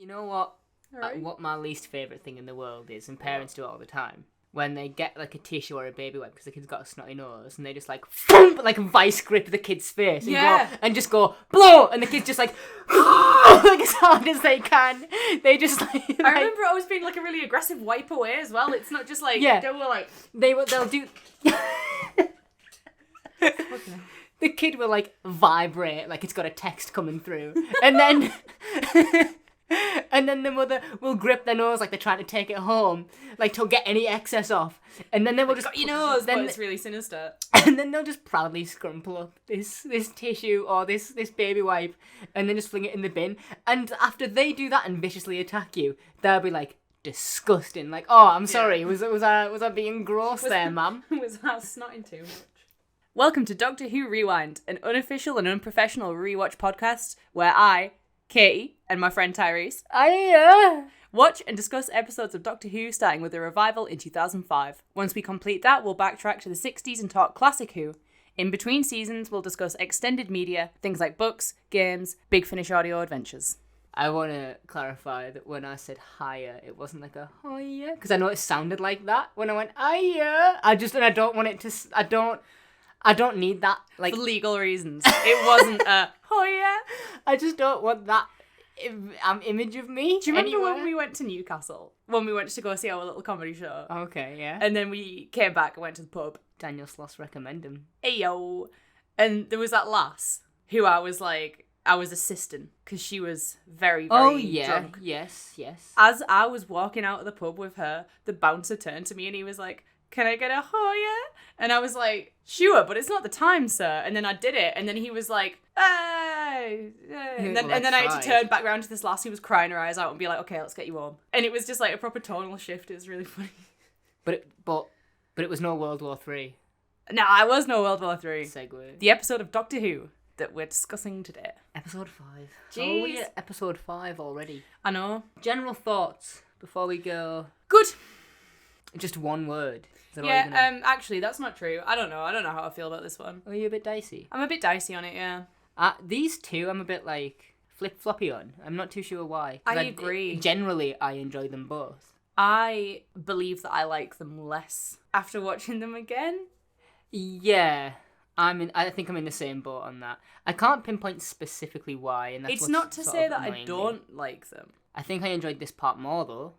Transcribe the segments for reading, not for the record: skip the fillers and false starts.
You know what? Right. What my least favourite thing in the world is, and parents do it all the time, when they get like a tissue or a baby wipe because the kid's got a snotty nose, and they just like thump, like vice grip the kid's face and just go blow, and the kid's just like like as hard as they can. They just like I remember always being like a really aggressive wipe away as well. It's not just like they'll do. The kid will like vibrate like it's got a text coming through, and then and then the mother will grip their nose like they're trying to take it home, like to get any excess off, and then they will just got your nose. Then it's really sinister. And then they'll just proudly scrumple up this tissue or this baby wipe, and then just fling it in the bin. And after they do that and viciously attack you, they'll be like, disgusting. Like, oh, I'm sorry. Was I being gross there, ma'am? Was I snotting too much? Welcome to Doctor Who Rewind, an unofficial and unprofessional rewatch podcast where I, Katie, and my friend Tyrese watch and discuss episodes of Doctor Who starting with the revival in 2005. Once we complete that, we'll backtrack to the 60s and talk classic Who. In between seasons, we'll discuss extended media, things like books, games, Big Finish audio adventures. I want to clarify that when I said higher, it wasn't like a hiya, because I know it sounded like that when I went hiya. I don't want it to. I don't need that, like, for legal reasons. It wasn't a oh yeah. I just don't want that image of me. Do you remember anywhere? when we went to Newcastle? When we went to go see our little comedy show? Okay, yeah. And then we came back and went to the pub. Daniel Sloss recommend him. Ayo. And there was that lass who I was assisting because she was very, very drunk. Yes. As I was walking out of the pub with her, the bouncer turned to me and he was like, "Can I get a hoya?" And I was like, "Sure, but it's not the time, sir." And then I did it, and then he was like, "Hey." And then I had to turn back around to this lass who was crying her eyes out and be like, "Okay, let's get you home." And it was just like a proper tonal shift. It was really funny. But it was no World War III. No, I was no World War III. Segue. The episode of Doctor Who that we're discussing today. Episode 5. Jeez. Oh, yeah, episode 5 already. I know. General thoughts before we go. Good. Just one word. Yeah, actually, that's not true. I don't know how I feel about this one. Are you a bit dicey? I'm a bit dicey on it, yeah. These two, I'm a bit, like, flip-floppy on. I'm not too sure why. I agree. Generally, I enjoy them both. I believe that I like them less after watching them again. Yeah. I think I'm in the same boat on that. I can't pinpoint specifically why, and that's it's not to say that I don't like them. I think I enjoyed this part more, though.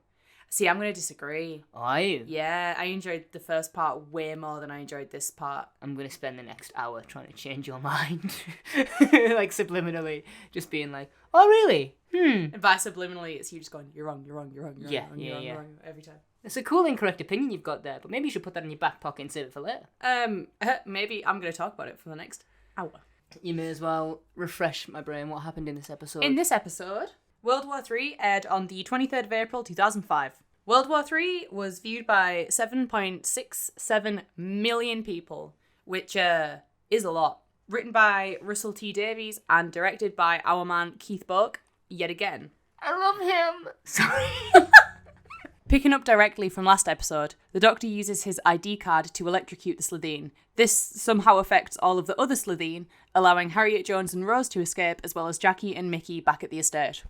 See, I'm going to disagree. Are you? Yeah, I enjoyed the first part way more than I enjoyed this part. I'm going to spend the next hour trying to change your mind. Like, subliminally. Just being like, oh, really? And by subliminally, it's you just going, you're wrong, Yeah. every time. It's a cool incorrect opinion you've got there, but maybe you should put that in your back pocket and save it for later. Maybe I'm going to talk about it for the next hour. You may as well refresh my brain what happened in this episode. In this episode, World War III aired on the 23rd of April 2005. World War III was viewed by 7.67 million people, which is a lot. Written by Russell T Davies and directed by our man Keith Boak, yet again. I love him! Sorry. Picking up directly from last episode, the Doctor uses his ID card to electrocute the Slitheen. This somehow affects all of the other Slitheen, allowing Barriet Jones and Rose to escape, as well as Jackie and Mickey back at the estate.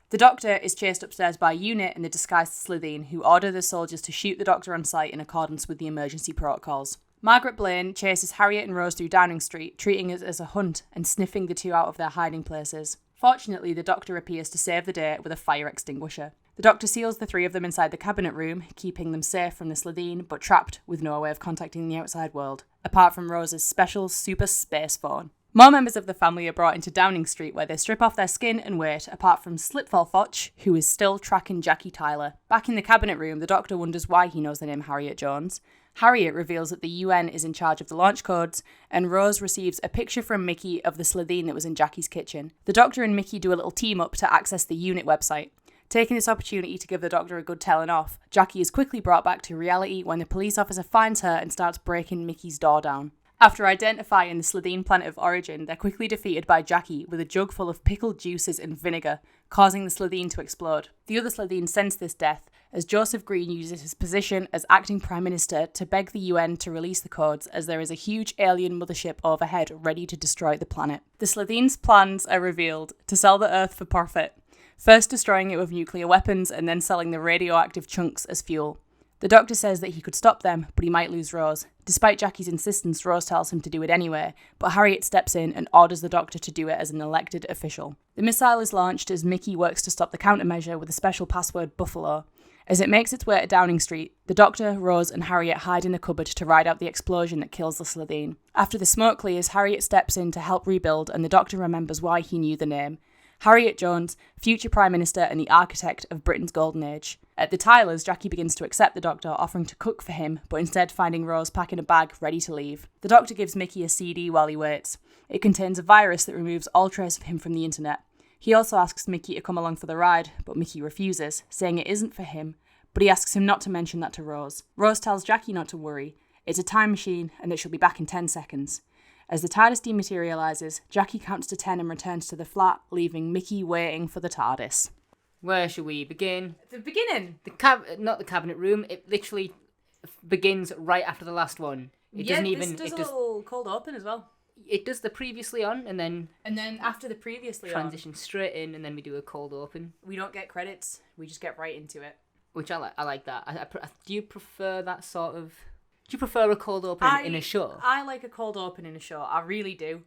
The Doctor is chased upstairs by Unit and the disguised Slitheen, who order the soldiers to shoot the Doctor on sight in accordance with the emergency protocols. Margaret Blaine chases Harriet and Rose through Downing Street, treating it as a hunt and sniffing the two out of their hiding places. Fortunately, the Doctor appears to save the day with a fire extinguisher. The Doctor seals the three of them inside the cabinet room, keeping them safe from the Slitheen, but trapped with no way of contacting the outside world, apart from Rose's special super space phone. More members of the family are brought into Downing Street, where they strip off their skin and wait, apart from Slitheen, who is still tracking Jackie Tyler. Back in the cabinet room, the Doctor wonders why he knows the name Barriet Jones. Harriet reveals that the UN is in charge of the launch codes, and Rose receives a picture from Mickey of the Slitheen that was in Jackie's kitchen. The Doctor and Mickey do a little team-up to access the Unit website. Taking this opportunity to give the Doctor a good telling off, Jackie is quickly brought back to reality when the police officer finds her and starts breaking Mickey's door down. After identifying the Slitheen planet of origin, they're quickly defeated by Jackie with a jug full of pickled juices and vinegar, causing the Slitheen to explode. The other Slitheen sense this death, as Joseph Green uses his position as acting Prime Minister to beg the UN to release the codes, as there is a huge alien mothership overhead ready to destroy the planet. The Slitheen's plans are revealed to sell the Earth for profit. first destroying it with nuclear weapons and then selling the radioactive chunks as fuel. The Doctor says that he could stop them, but he might lose Rose. Despite Jackie's insistence, Rose tells him to do it anyway, but Harriet steps in and orders the Doctor to do it as an elected official. The missile is launched as Mickey works to stop the countermeasure with a special password, Buffalo. As it makes its way to Downing Street, the Doctor, Rose and Harriet hide in a cupboard to ride out the explosion that kills the Slitheen. After the smoke clears, Harriet steps in to help rebuild and the Doctor remembers why he knew the name. Harriet Jones, future Prime Minister and the architect of Britain's Golden Age. At the Tylers, Jackie begins to accept the Doctor, offering to cook for him, but instead finding Rose packing a bag ready to leave. The Doctor gives Mickey a CD while he waits. It contains a virus that removes all trace of him from the internet. He also asks Mickey to come along for the ride, but Mickey refuses, saying it isn't for him, but he asks him not to mention that to Rose. Rose tells Jackie not to worry. It's a time machine and that she'll be back in 10 seconds. As the TARDIS dematerialises, Jackie counts to 10 and returns to the flat, leaving Mickey waiting for the TARDIS. Where should we begin? The beginning. Not the cabinet room. It literally begins right after the last one. It doesn't even. This does a little cold open as well. It does the previously on, and then after the previously transition straight in, and then we do a cold open. We don't get credits. We just get right into it. Which I like. I like that. Do you prefer that sort of? Do you prefer a cold open in a show? I like a cold open in a show. I really do.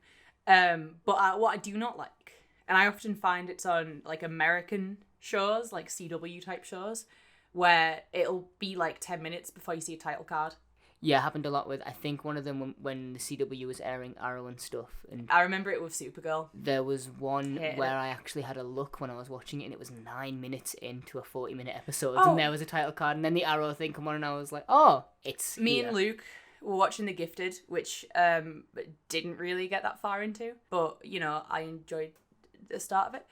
But what I do not like, and I often find it's on like American shows, like CW type shows, where it'll be like 10 minutes before you see a title card. Yeah, it happened a lot with, I think, one of them when the CW was airing Arrow and stuff. And I remember it with Supergirl. There was one where I actually had a look when I was watching it, and it was 9 minutes into a 40-minute episode, and there was a title card, and then the Arrow thing come on, and I was like, oh, it's Me and Luke were watching The Gifted, which didn't really get that far into, but, you know, I enjoyed the start of it.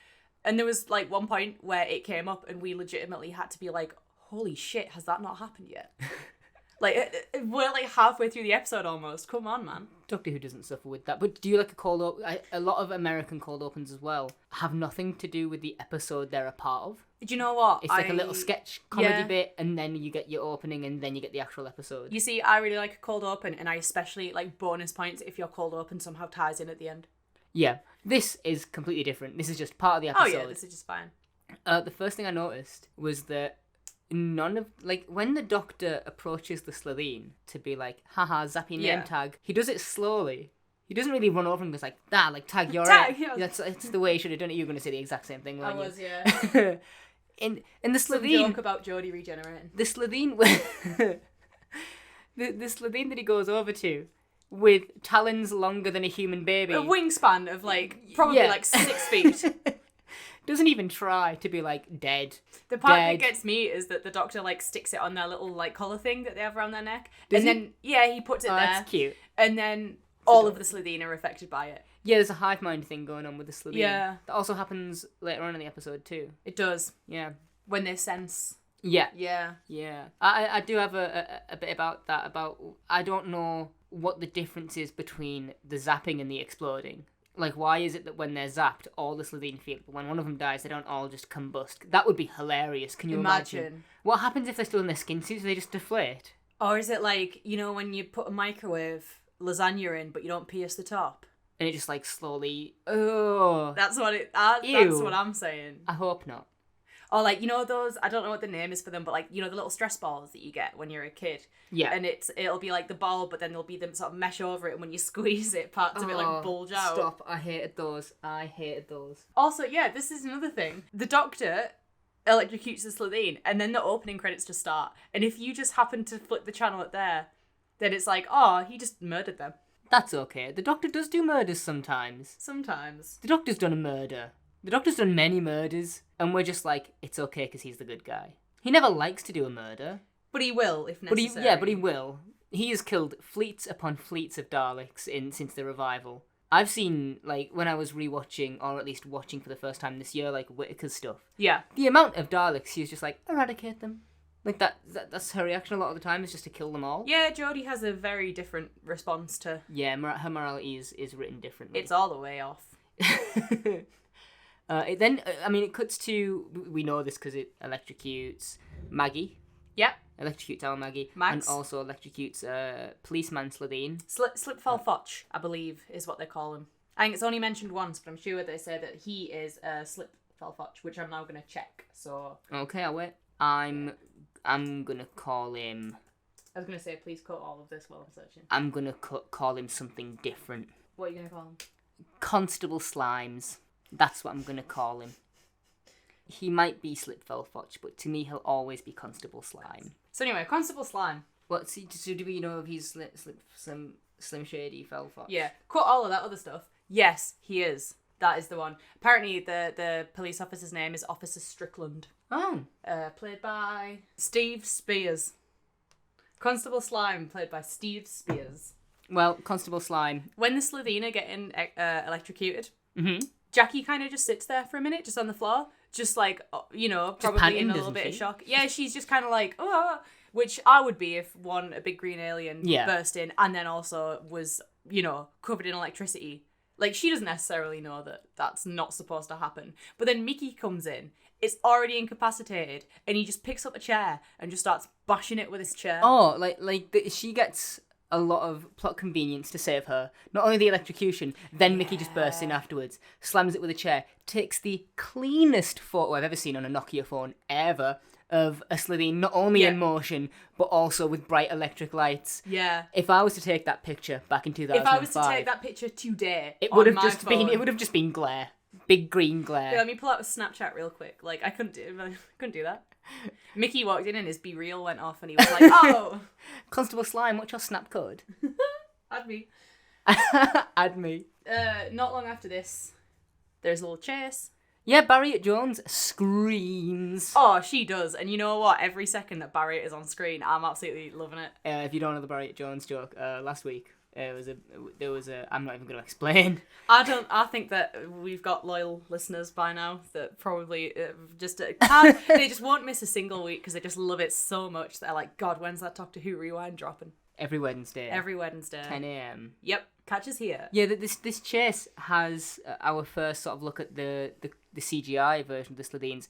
And there was, like, one point where it came up, and we legitimately had to be like, holy shit, has that not happened yet? Like, we're like halfway through the episode almost. Come on, man. Doctor Who doesn't suffer with that. But do you like a cold open? A lot of American cold opens as well have nothing to do with the episode they're a part of. Do you know what? It's like a little sketch comedy bit, and then you get your opening, and then you get the actual episode. You see, I really like a cold open, and I especially like bonus points if your cold open somehow ties in at the end. Yeah. This is completely different. This is just part of the episode. Oh yeah, this is just fine. The first thing I noticed was that none of, like, when the Doctor approaches the Slitheen to be like, haha, zappy name tag, he does it slowly. He doesn't really run over and goes like, tag, you're right. That's the way he should have done it. You were going to say the exact same thing, weren't you? Yeah. in the Slitheen... Some joke about Jodie regenerating. The Slitheen... the Slitheen that he goes over to, with talons longer than a human baby. A wingspan of, like, probably like 6 feet. Doesn't even try to be like dead. The part that gets me is that the Doctor like sticks it on their little like collar thing that they have around their neck. Then he puts it there. That's cute. And then all of the Slitheen are affected by it. Yeah, there's a hive mind thing going on with the Slitheen. Yeah. That also happens later on in the episode too. It does. Yeah. When they sense. Yeah. Yeah. Yeah. I do have a bit about that. I don't know what the difference is between the zapping and the exploding. Like, why is it that when they're zapped, all the Slitheen feel, but when one of them dies, they don't all just combust? That would be hilarious. Can you imagine? What happens if they're still in their skin suits? Do they just deflate? Or is it like, you know, when you put a microwave lasagna in, but you don't pierce the top? And it just, like, slowly... Oh. That's what that's what I'm saying. I hope not. Or, like, you know those, I don't know what the name is for them, but, like, you know the little stress balls that you get when you're a kid? Yeah. And it'll be, like, the ball, but then there'll be them sort of mesh over it, and when you squeeze it, parts of it, like, bulge out. Stop. I hated those. Also, yeah, this is another thing. The Doctor electrocutes the Slitheen, and then the opening credits just start. And if you just happen to flip the channel at there, then it's like, oh, he just murdered them. That's okay. The Doctor does do murders sometimes. Sometimes. The Doctor's done a murder. The Doctor's done many murders, and we're just like, it's okay because he's the good guy. He never likes to do a murder. But he will, if necessary. But he will. He has killed fleets upon fleets of Daleks since the revival. I've seen, like, when I was rewatching, or at least watching for the first time this year, like, Whittaker's stuff. Yeah. The amount of Daleks, he was just like, eradicate them. Like, that's her reaction a lot of the time, is just to kill them all. Yeah, Jodie has a very different response to... Yeah, her morality is written differently. It's all the way off. It cuts to... We know this because it electrocutes Maggie. Yeah. Electrocutes our Maggie. Max. And also electrocutes policeman Slitheen. Slipfall Fotch, I believe, is what they call him. I think it's only mentioned once, but I'm sure they say that he is Slipfall Felfoch, which I'm now going to check. So Okay, I'll wait. I'm gonna call him. I was going to say, please cut all of this while I'm searching. I'm gonna call him something different. What are you going to call him? Constable Slimes. That's what I'm gonna call him. He might be Slithfelfoch, but to me he'll always be Constable Slime. So anyway, Constable Slime. What's he? So do we know if he's Slim Shady Felfoch? Yeah, cut all of that other stuff. Yes, he is. That is the one. Apparently, the police officer's name is Officer Strickland. Oh. Played by Steve Spears. Constable Slime, played by Steve Spears. Well, Constable Slime. When the Slitheen are getting electrocuted, Mm-hmm. Jackie kind of just sits there for a minute, just on the floor, just like, you know, probably panting, in a little doesn't bit of she? shock. Yeah, she's just kind of like, oh, which I would be if a big green alien burst in and then also was, you know, covered in electricity. Like, she doesn't necessarily know that that's not supposed to happen. But then Mickey comes in, it's already incapacitated, and he just picks up a chair and just starts bashing it with his chair. Oh, she gets a lot of plot convenience to save her. Not only the electrocution, then Mickey just bursts in afterwards, slams it with a chair, takes the cleanest photo I've ever seen on a Nokia phone ever of a Slitheen, not only in motion, but also with bright electric lights. Yeah. If I was to take that picture back in 2005... If I was to take that picture today, it would have just been glare. Big green glare. Yeah, let me pull out a Snapchat real quick. Like, I couldn't do that. Mickey walked in and his Be Real went off and he was like, oh! Constable Slime, what's your snap code? Add me. Add me. Not long after this, there's a little chase. Yeah, Barriet Jones screams. Oh, she does. And you know what? Every second that Barriet is on screen, I'm absolutely loving it. If you don't know the Barriet Jones joke, last week, there was a I'm not even going to explain. I think that we've got loyal listeners by now that probably they just won't miss a single week because they just love it so much. They're like, God, when's that Doctor Who Rewind dropping? Every Wednesday. 10 a.m. Yep, catch us here. Yeah, this chase has our first sort of look at the CGI version of the Slitheens.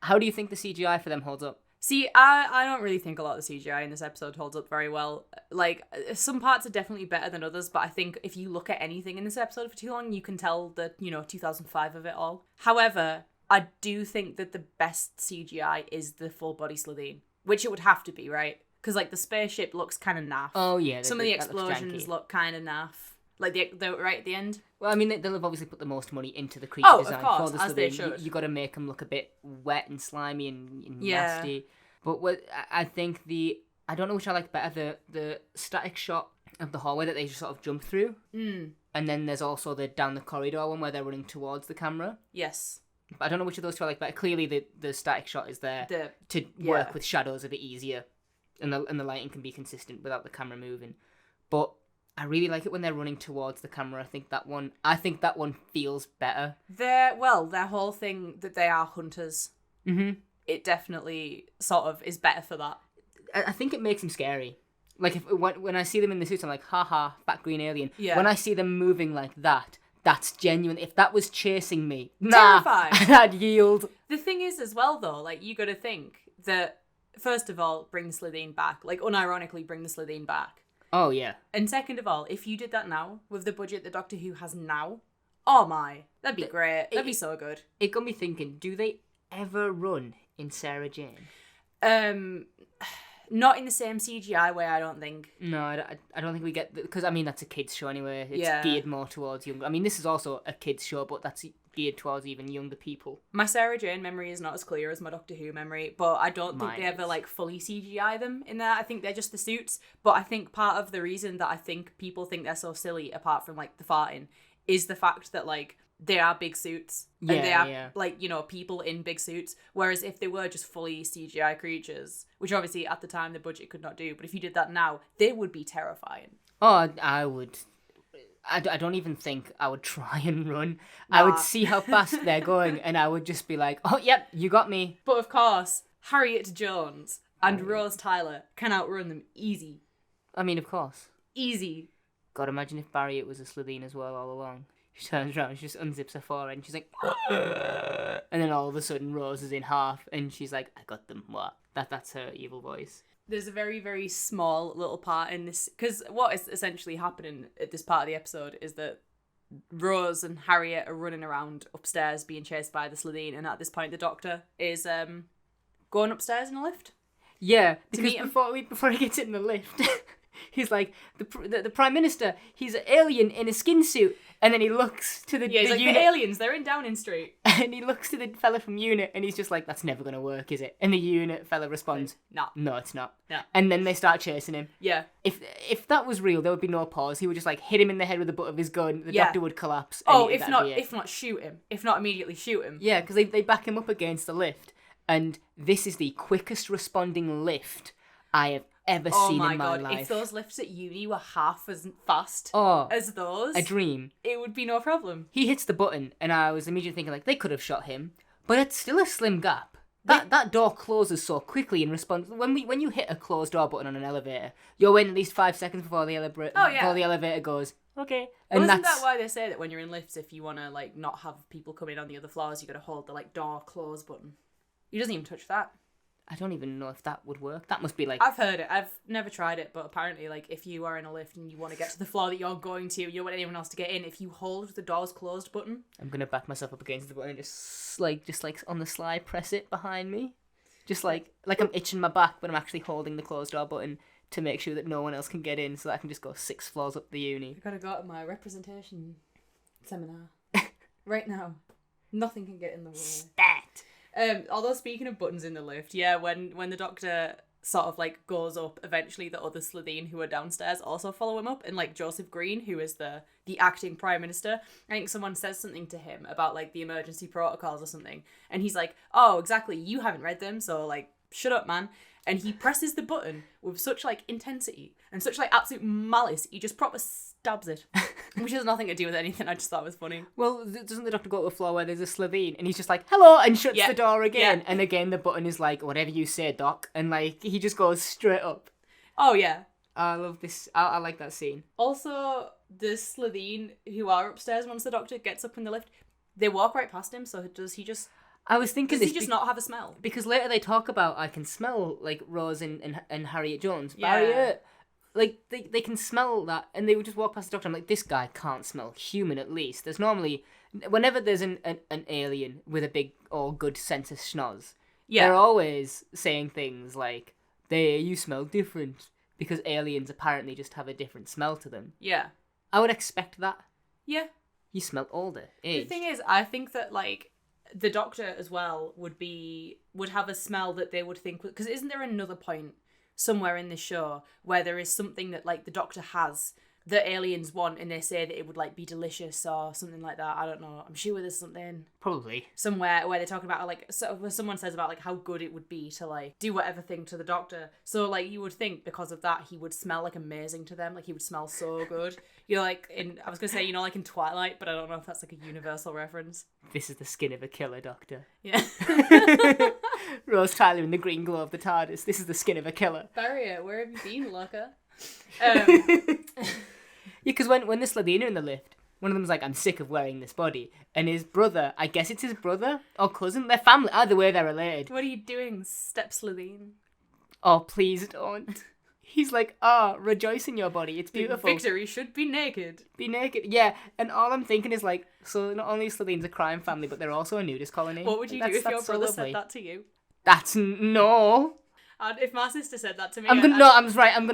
How do you think the CGI for them holds up? See, I don't really think a lot of the CGI in this episode holds up very well. Like, some parts are definitely better than others, but I think if you look at anything in this episode for too long, you can tell the, 2005 of it all. However, I do think that the best CGI is the full body Slitheen, which it would have to be, right? Because, like, the spaceship looks kind of naff. Oh, yeah. Some of the explosions look kind of naff. Like, the right at the end. Well, I mean, they'll have obviously put the most money into the creature design. Of course, for the as they should. You got to make them look a bit wet and slimy and Yeah. nasty. But what I think I don't know which I like better, the static shot of the hallway that they just sort of jump through. Mm. And then there's also the down the corridor one where they're running towards the camera. Yes. But I don't know which of those two I like better. Clearly the static shot is there to work with shadows a bit easier. And the lighting can be consistent without the camera moving. But I really like it when they're running towards the camera. I think that one feels better. Their whole thing that they are hunters. Mm-hmm. It definitely sort of is better for that. I think it makes them scary. Like when I see them in the suits, I'm like, haha, fat green alien. Yeah. When I see them moving like that, that's genuine. If that was chasing me, terrifying. I'd yield. The thing is as well though, like you got to think that first of all, bring the Slitheen back. Like unironically, bring the Slitheen back. Oh yeah. And second of all, if you did that now with the budget that Doctor Who has now, oh my, that'd be great. That'd be so good. It got me thinking: do they ever run in Sarah Jane? Not in the same CGI way, I don't think. No, I don't think we get... Because, I mean, that's a kids' show anyway. It's geared more towards younger... I mean, this is also a kids' show, but that's geared towards even younger people. My Sarah Jane memory is not as clear as my Doctor Who memory, but I don't think they ever, like, fully CGI them in there. I think they're just the suits. But I think part of the reason that I think people think they're so silly, apart from, like, the farting, is the fact that, like, they are big suits. And they are, like, people in big suits. Whereas if they were just fully CGI creatures, which obviously at the time the budget could not do, but if you did that now, they would be terrifying. Oh, I would. I don't even think I would try and run. Nah. I would see how fast they're going and I would just be like, oh, yep, you got me. But of course, Barriet Jones and Rose Tyler can outrun them easy. I mean, of course. Easy. God, imagine if Barriet was a Slitheen as well all along. She turns around, she just unzips her forehead, and she's like, and then all of a sudden Rose is in half, and she's like, I got them. What? That's her evil voice. There's a very, very small little part in this, because what is essentially happening at this part of the episode is that Rose and Harriet are running around upstairs being chased by the Slitheen, and at this point the Doctor is going upstairs in a lift. Yeah, To because meet him. before he gets in the lift, he's like, the Prime Minister, he's an alien in a skin suit. And then he looks to the, Yeah, he's the like, unit. the aliens, they're in Downing Street. And he looks to the fella from unit and he's just like, that's never going to work, is it? And the unit fella responds, No. no, it's not. No. And then they start chasing him. Yeah. If that was real, there would be no pause. He would just like hit him in the head with the butt of his gun. The Yeah. Doctor would collapse. and Oh, that'd be it. if not shoot him. If not immediately shoot him. Yeah, because they back him up against the lift. And this is the quickest responding lift I have ever seen in my life. If those lifts at uni were half as fast Oh, as those, a dream. it would be no problem. He hits the button, and I was immediately thinking, like, they could have shot him, but it's still a slim gap. That door closes so quickly in response. When you hit a closed door button on an elevator, you're waiting at least 5 seconds before the elevator goes, okay. And Well, isn't that why they say that when you're in lifts, if you want to, like, not have people come in on the other floors, you got to hold the, like, door close button? He doesn't even touch that. I don't even know if that would work. That must be like... I've heard it. I've never tried it, but apparently, like, if you are in a lift and you want to get to the floor that you're going to, you don't want anyone else to get in, if you hold the doors closed button... I'm going to back myself up against the button and just like on the sly press it behind me. Just like I'm itching my back, but I'm actually holding the closed door button to make sure that no one else can get in so that I can just go 6 floors up the uni. I've got to go to my representation seminar right now. Nothing can get in the way. Stat! Although speaking of buttons in the lift, yeah, when the Doctor sort of like goes up, eventually the other Slitheen who are downstairs also follow him up, and like Joseph Green, who is the acting Prime Minister, I think someone says something to him about like the emergency protocols or something, and he's like, oh, exactly, you haven't read them, so like, shut up, man. And he presses the button with such like intensity and such like absolute malice, he just proper stabs it. Which has nothing to do with anything, I just thought it was funny. Well, doesn't the Doctor go to a floor where there's a Slitheen and he's just like, hello, and shuts the door again. Yeah. And again, the button is like, whatever you say, Doc. And like, he just goes straight up. Oh, yeah. I love this. I like that scene. Also, the Slitheen who are upstairs once the Doctor gets up in the lift, they walk right past him, so does he just not have a smell? Because later they talk about, I can smell, like, Rose and Harriet Jones. Yeah. Barriet. Like, they can smell that, and they would just walk past the Doctor. I'm like, this guy can't smell human, at least. There's normally, whenever there's an alien with a big or good sense of schnoz, they're always saying things like, you smell different, because aliens apparently just have a different smell to them. Yeah. I would expect that. Yeah. You smell older. The thing is, I think that, like, the Doctor as well would have a smell that they would think, because isn't there another point somewhere in this show where there is something that like the Doctor has that aliens want and they say that it would like be delicious or something like that? I don't know, I'm sure there's something Probably. somewhere where they're talking about like, so where someone says about like how good it would be to like do whatever thing to the Doctor, so like you would think because of that he would smell like amazing to them, like he would smell so good, you know, like in, I was gonna say, you know, like in Twilight, but I don't know if that's like a universal reference. This is the skin of a killer, Doctor. Yeah. Rose Tyler in the green glow of the TARDIS. This is the skin of a killer. Barriet, where have you been, Locker? Yeah, because when the Slitheen are in the lift, one of them's like, I'm sick of wearing this body. And his brother, I guess it's his brother or cousin, they're family, either way they're related. What are you doing, Step Slitheen? Oh, please don't. He's like, rejoice in your body, it's beautiful. Victory should be naked. Be naked, yeah. And all I'm thinking is like, so not only Slitheen's a crime family, but they're also a nudist colony. What would you do if your brother said that to you? No. If my sister said that to me, I'm gonna turn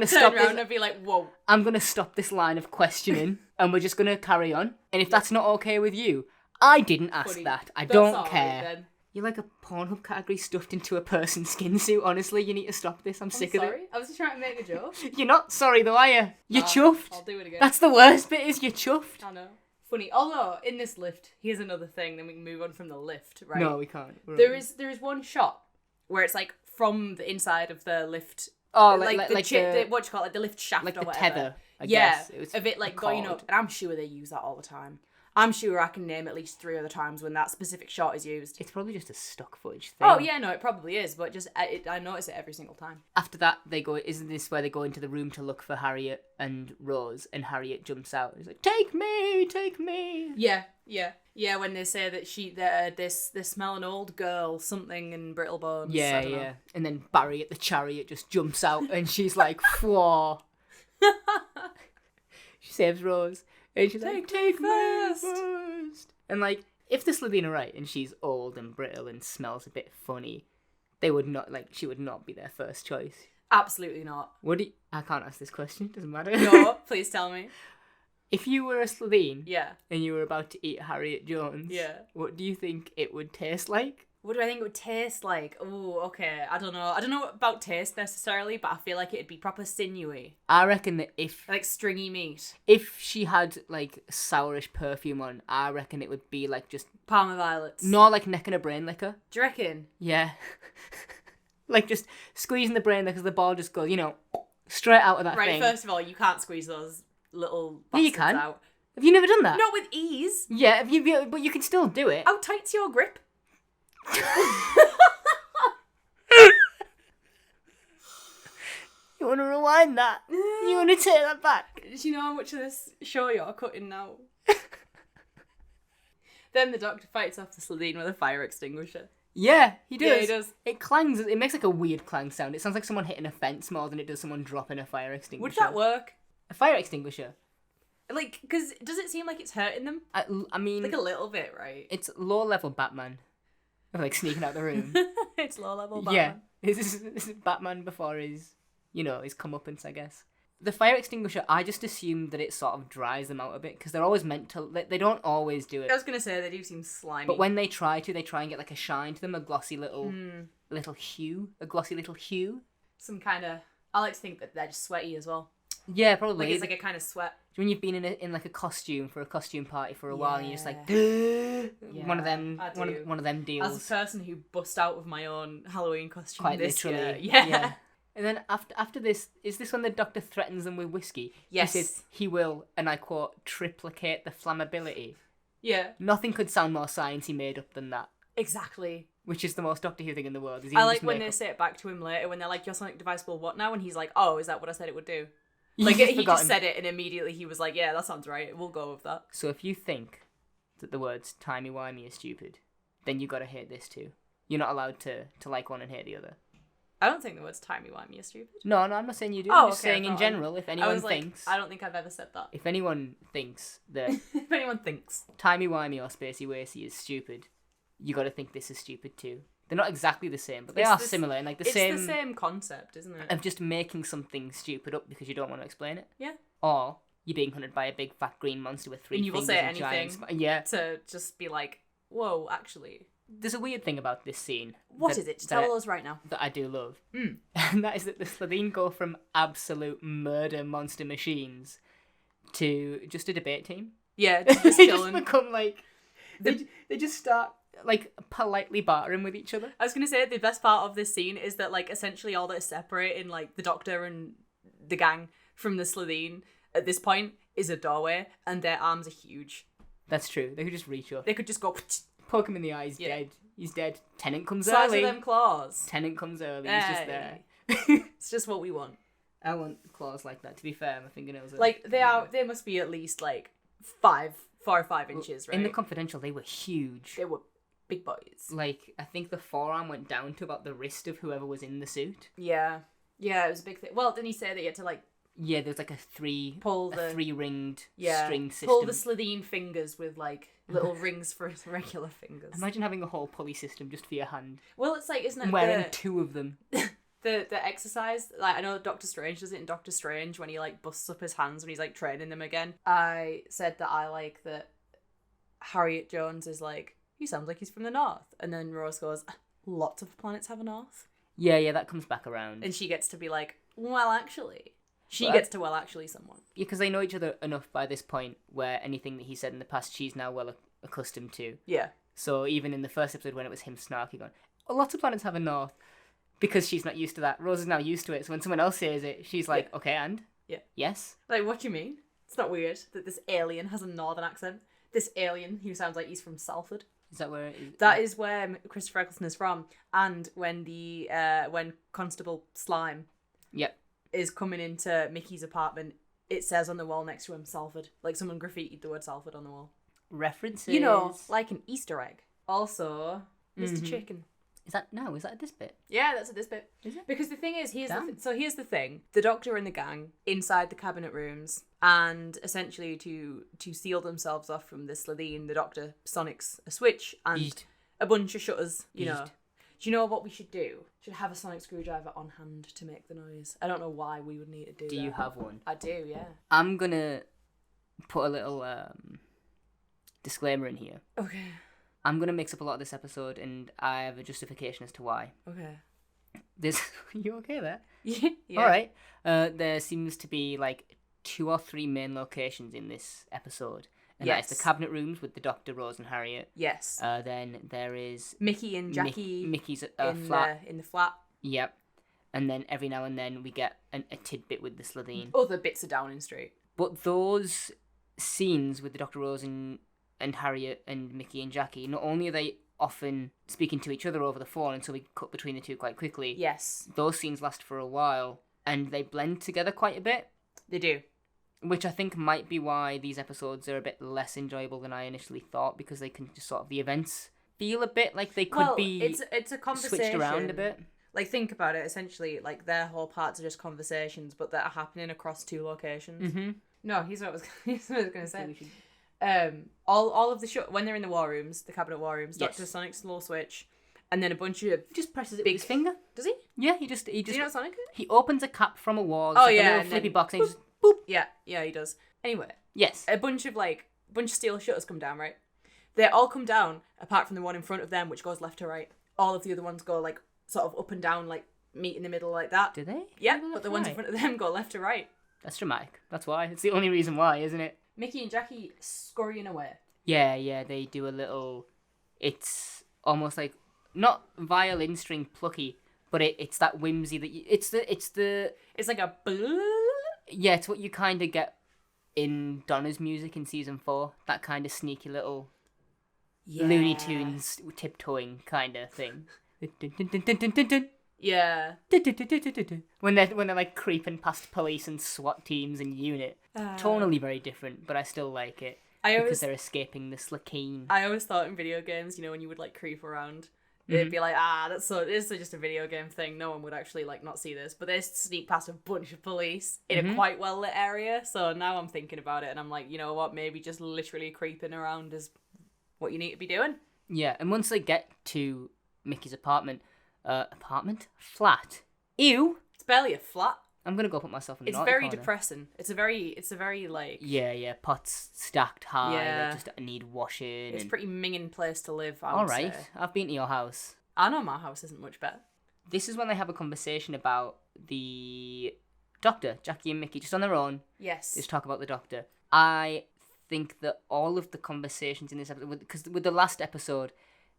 stop around this. and be like, whoa. I'm gonna stop this line of questioning, and we're just gonna carry on. And if that's not okay with you, I didn't ask Funny. that. I That's don't all right, care. then. You're like a Pornhub category stuffed into a person's skin suit. Honestly, you need to stop this. I'm sick of it. Sorry, I was just trying to make a joke. You're not sorry though, are you? You're chuffed. I'll do it again. That's the worst bit. Is you're chuffed. I know. Funny. Although in this lift, here's another thing. Then we can move on from the lift, right? No, we can't. There is one shot where it's like from the inside of the lift. Oh, Like what the do what you call it, like the lift shaft like or the whatever. tether. I Yeah, guess. It was of it like going called. up, and I'm sure they use that all the time. I'm sure I can name at least 3 other times when that specific shot is used. It's probably just a stock footage thing. Oh yeah, no, it probably is, but just I notice it every single time. After that, they go. Isn't this where they go into the room to look for Harriet and Rose? And Harriet jumps out. He's like, "Take me, take me." Yeah. When they say that they smell an old girl, something in brittle bones. I Yeah, don't know. yeah. And then Barriet the chariot just jumps out, and she's like, "Whoa!" She saves Rose. And she's like, take first. And like, if the Slitheen are right and she's old and brittle and smells a bit funny, they would not, like, she would not be their first choice. Absolutely not. I can't ask this question, doesn't matter. No, please tell me. If you were a Slitheen Yeah. and you were about to eat Barriet Jones, what do you think it would taste like? What do I think it would taste like? Oh, okay. I don't know. I don't know about taste necessarily, but I feel like it'd be proper sinewy. I reckon that Like stringy meat. if she had like sourish perfume on, I reckon it would be like just Parma violets. not like necking a brain liquor. Do you reckon? Yeah. Like just squeezing the brain liquor, because the ball just goes, straight out of that Right, thing. first of all, you can't squeeze those little Yeah, you bastards can. out. Have you never done that? Not with ease. Yeah, but you can still do it. How tight's your grip? You want to rewind that? You want to take that back? Do you know how much of this show you're cutting now? Then the doctor fights off the Slitheen with a fire extinguisher. Yeah, he does. Yeah, he does. It clangs. It makes like a weird clang sound. It sounds like someone hitting a fence more than it does someone dropping a fire extinguisher. Would that work? A fire extinguisher? Like, because does it seem like it's hurting them? I mean... Like a little bit, right? It's low-level Batman. Of like sneaking out the room. It's low-level Batman. Yeah. This is Batman before his comeuppance, I guess. The fire extinguisher, I just assume that it sort of dries them out a bit, because they're always meant to... They don't always do it. I was going to say, they do seem slimy. But when they try and get like a shine to them, a glossy little hue. Some kind of... I like to think that they're just sweaty as well. Yeah, probably. Like it's like a kind of sweat. When you've been in like a costume for a costume party for a while, and you're just like, Yeah, one of them I do. deals. As a person who bust out of my own Halloween costume Quite this literally. year. Yeah. And then after this, is this when the doctor threatens them with whiskey? Yes. He says he will, and I quote, triplicate the flammability. Yeah. Nothing could sound more sciencey made up than that. Exactly. Which is the most Doctor Who thing in the world. I like when they say it back to him later, when they're like, your sonic device will what now? And he's like, oh, is that what I said it would do? Like, he just said it, and immediately he was like, yeah, that sounds right. We'll go with that. So if you think that the words timey-wimey are stupid, then you gotta hate this too. You're not allowed to like one and hate the other. I don't think the words timey-wimey are stupid. No, I'm not saying you do. Oh, I'm just saying in general, if anyone thinks... I don't think I've ever said that. If anyone thinks that If anyone thinks timey-wimey or spacey-wacy is stupid, you gotta think this is stupid too. They're not exactly the same, but they are similar. And like it's the same concept, isn't it? Of just making something stupid up because you don't want to explain it. Yeah. Or you're being hunted by a big fat green monster with three fingers and giant... Yeah. To just be like, whoa, actually... There's a weird thing about this scene. What is it? Tell us right now. That I do love. And that is that the Slitheen go from absolute murder monster machines to just a debate team. Yeah, They just become like... They just start like politely bartering with each other. I was going to say the best part of this scene is that like essentially all that is separating like the Doctor and the gang from the Slitheen at this point is a doorway, and their arms are huge. That's true. They could just reach up. They could just go... Poke him in the eye, he's dead. He's dead. Tennant comes Size early. of them claws. Tennant comes early, he's just there. It's just what we want. I want claws like that. To be fair, my fingernails are... Like, they must be at least like 4 or 5 inches, right? In the Confidential, they were huge. They were big boys. Like, I think the forearm went down to about the wrist of whoever was in the suit. Yeah. Yeah, it was a big thing. Well, didn't he say that you had to like... Yeah, there's like a three-ringed string system. Pull the Slitheen fingers with like little rings for his regular fingers. Imagine having a whole pulley system just for your hand. Well, it's like, isn't it? And wearing 2 of them. The exercise, like I know Doctor Strange does it in Doctor Strange when he like busts up his hands when he's like training them again. I said that I like that Barriet Jones is like, he sounds like he's from the north, and then Rose goes, lots of planets have a north. Yeah, that comes back around. And she gets to be like, well, actually. She gets to actually someone. Yeah, because they know each other enough by this point where anything that he said in the past, she's now well accustomed to. Yeah. So even in the first episode when it was him snarky going, lots of planets have a north, because she's not used to that. Rose is now used to it, so when someone else says it, she's like, okay, and? Yeah. Yes? Like, what do you mean? It's not weird that this alien has a northern accent. This alien who sounds like he's from Salford. Is that where it is? That is where Christopher Eccleston is from. And when when Constable Slime... Yep. is coming into Mickey's apartment, it says on the wall next to him, Salford. Like someone graffitied the word Salford on the wall. References. You know, like an Easter egg. Also, Mr. Chicken. Is that at this bit? Yeah, that's at this bit. Is it? Because the thing is, here's the thing. The Doctor and the gang inside the cabinet rooms, and essentially to seal themselves off from the Slitheen, the Doctor sonics a switch and a bunch of shutters, you know. Do you know what we should do? Should have a sonic screwdriver on hand to make the noise. I don't know why we would need to do that. Do you have one? I do, yeah. I'm gonna put a little disclaimer in here. Okay. I'm gonna mix up a lot of this episode, and I have a justification as to why. Okay. You okay there? Yeah. All right. There seems to be like 2 or 3 main locations in this episode. And that is the cabinet rooms with the Doctor, Rose and Harriet. Yes. Then there is... Mickey and Jackie. Mickey's flat. In the flat. Yep. And then every now and then we get a tidbit with the Slitheen. Other bits of Downing Street. But those scenes with the Doctor, Rose and Harriet and Mickey and Jackie, not only are they often speaking to each other over the phone, and so we cut between the two quite quickly. Yes. Those scenes last for a while, and they blend together quite a bit. They do. Which I think might be why these episodes are a bit less enjoyable than I initially thought, because they can just sort of, the events feel a bit like they could be it's a conversation. Switched around a bit. Like, think about it, essentially, like, their whole parts are just conversations, but that are happening across 2 locations. Mm-hmm. No, here's what I was going to say. All of the when they're in the war rooms, the cabinet war rooms, Dr. Sonic's slow switch, and then a bunch of... He just presses it with his finger. Does he? Yeah, he just... Do you know Sonic? He opens a cap from a wall, a little flippy box, and he just... Boop. Yeah, he does. Anyway. Yes. A bunch of steel shutters come down, right? They all come down, apart from the one in front of them, which goes left to right. All of the other ones go, like, sort of up and down, like, meet in the middle like that. Do they? Yeah, but the ones in front of them go left to right. That's dramatic. That's why. It's the only reason why, isn't it? Mickey and Jackie scurrying away. Yeah, they do a little... It's almost like... Not violin string plucky, but it's that whimsy that you... It's like a... Yeah, it's what you kind of get in Donna's music in season 4. That kind of sneaky little Looney Tunes tiptoeing kind of thing. Yeah. When they're like creeping past police and SWAT teams and unit. Tonally very different, but I still like it. Because they're escaping the Slitheen. I always thought in video games, when you would like creep around, they'd be like, this is just a video game thing. No one would actually like not see this. But they sneak past a bunch of police in a quite well lit area. So now I'm thinking about it and I'm like, you know what? Maybe just literally creeping around is what you need to be doing. Yeah, and once they get to Mickey's flat. Ew. It's barely a flat. I'm gonna go put myself in the It's very depressing. It's a very like... Yeah, pots stacked high Yeah. that just need washing. It's a pretty minging place to live, I All would right, say. I've been to your house. I know my house isn't much better. This is when they have a conversation about the Doctor, Jackie and Mickey, just on their own. Yes. Just talk about the Doctor. I think that all of the conversations in this episode, because with the last episode,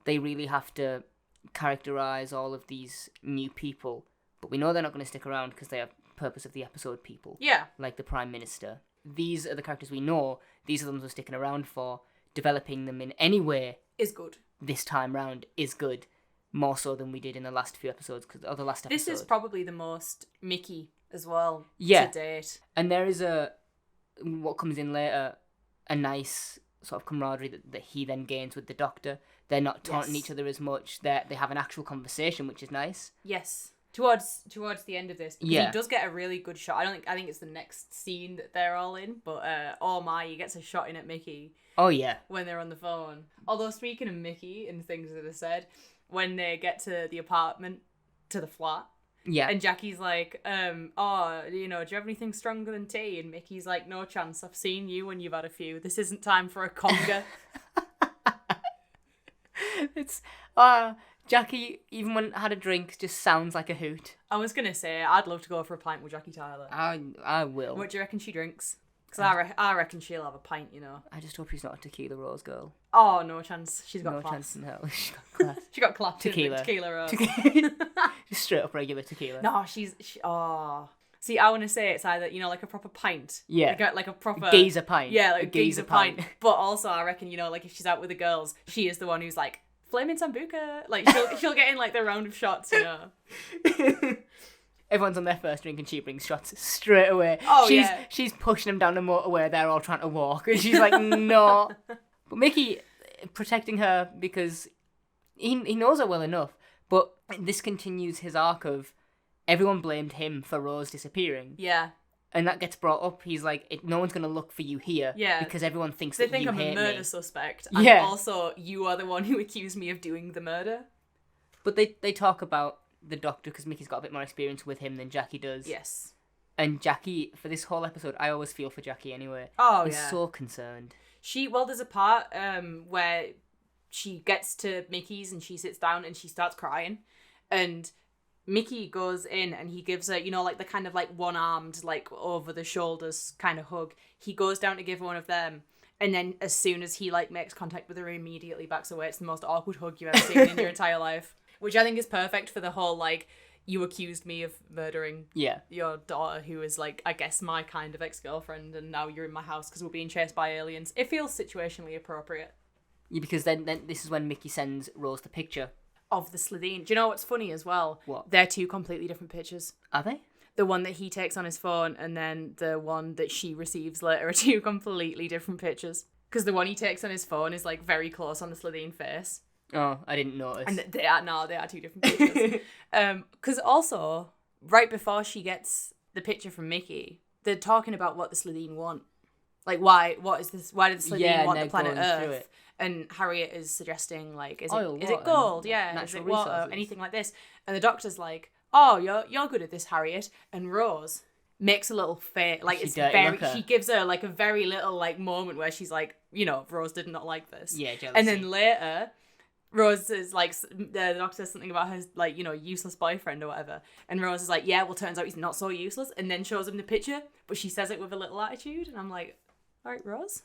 they really have to characterize all of these new people, but we know they're not going to stick around because they are purpose of the episode people. Yeah. Like the Prime Minister. These are the characters we know. These are the ones we're sticking around for. Developing them in any way is good. This time round is good. More so than we did in the last few episodes. This is probably the most Mickey as well to date. And there is what comes in later, a nice sort of camaraderie that he then gains with the Doctor. They're not taunting each other as much. They have an actual conversation, which is nice. Yes. Towards the end of this, he does get a really good shot. I think it's the next scene that they're all in, but he gets a shot in at Mickey. Oh yeah. When they're on the phone. Although speaking of Mickey and things that are said, when they get to the apartment, to the flat, and Jackie's like, do you have anything stronger than tea? And Mickey's like, no chance. I've seen you when you've had a few. This isn't time for a conga. It's Jackie, even when had a drink, just sounds like a hoot. I was going to say, I'd love to go for a pint with Jackie Tyler. I will. What do you reckon she drinks? Because I reckon she'll have a pint, I just hope she's not a tequila rose girl. Oh, no chance. She's got class. No chance in hell. She's got class. She got class. Tequila rose. Just straight up regular tequila. No, See, I want to say it's either, like a proper pint. Yeah. Like a proper... Geezer pint. Yeah, like a geezer pint. But also, I reckon, like if she's out with the girls, she is the one who's like, flaming sambuca. Like, she'll get in like the round of shots, Everyone's on their first drink and she brings shots straight away. Oh, She's pushing them down the motorway. They're all trying to walk. And she's like, no. But Mickey protecting her because he knows her well enough. But this continues his arc of everyone blamed him for Rose disappearing. Yeah. And that gets brought up. He's like, no one's going to look for you here. Yeah. Because everyone thinks They that think you I'm hate a murder me. suspect. And Yeah. also, you are the one who accused me of doing the murder. But they talk about the Doctor because Mickey's got a bit more experience with him than Jackie does. Yes. And Jackie, for this whole episode, I always feel for Jackie anyway. Oh, He's yeah. so concerned. There's a part where she gets to Mickey's and she sits down and she starts crying. And Mickey goes in and he gives her, like the kind of like one-armed, like over the shoulders kind of hug. He goes down to give her one of them. And then as soon as he like makes contact with her, he immediately backs away. It's the most awkward hug you've ever seen in your entire life. Which I think is perfect for the whole like, you accused me of murdering your daughter, who is like, I guess, my kind of ex-girlfriend, and now you're in my house because we're being chased by aliens. It feels situationally appropriate. Yeah, because then this is when Mickey sends Rose the picture. Of the Slitheen. Do you know what's funny as well? What? They're two completely different pictures. Are they? The one that he takes on his phone and then the one that she receives later are two completely different pictures. Because the one he takes on his phone is like very close on the Slitheen face. Oh, I didn't notice. And they are two different pictures. Because also, right before she gets the picture from Mickey, they're talking about what the Slitheen want. Like, why did the Slitheen want the planet Earth? And Harriet is suggesting, like, is it gold? Yeah, is it water? Resources. Anything like this. And the Doctor's like, oh, you're good at this, Harriet. And Rose makes a little face, like, she gives her, like, a very little, like, moment where she's like, Rose did not like this. Yeah, jealousy. And then later, Rose is like, the Doctor says something about her, like, useless boyfriend or whatever. And Rose is like, yeah, well, turns out he's not so useless. And then shows him the picture, but she says it with a little attitude. And I'm like, all right, Rose.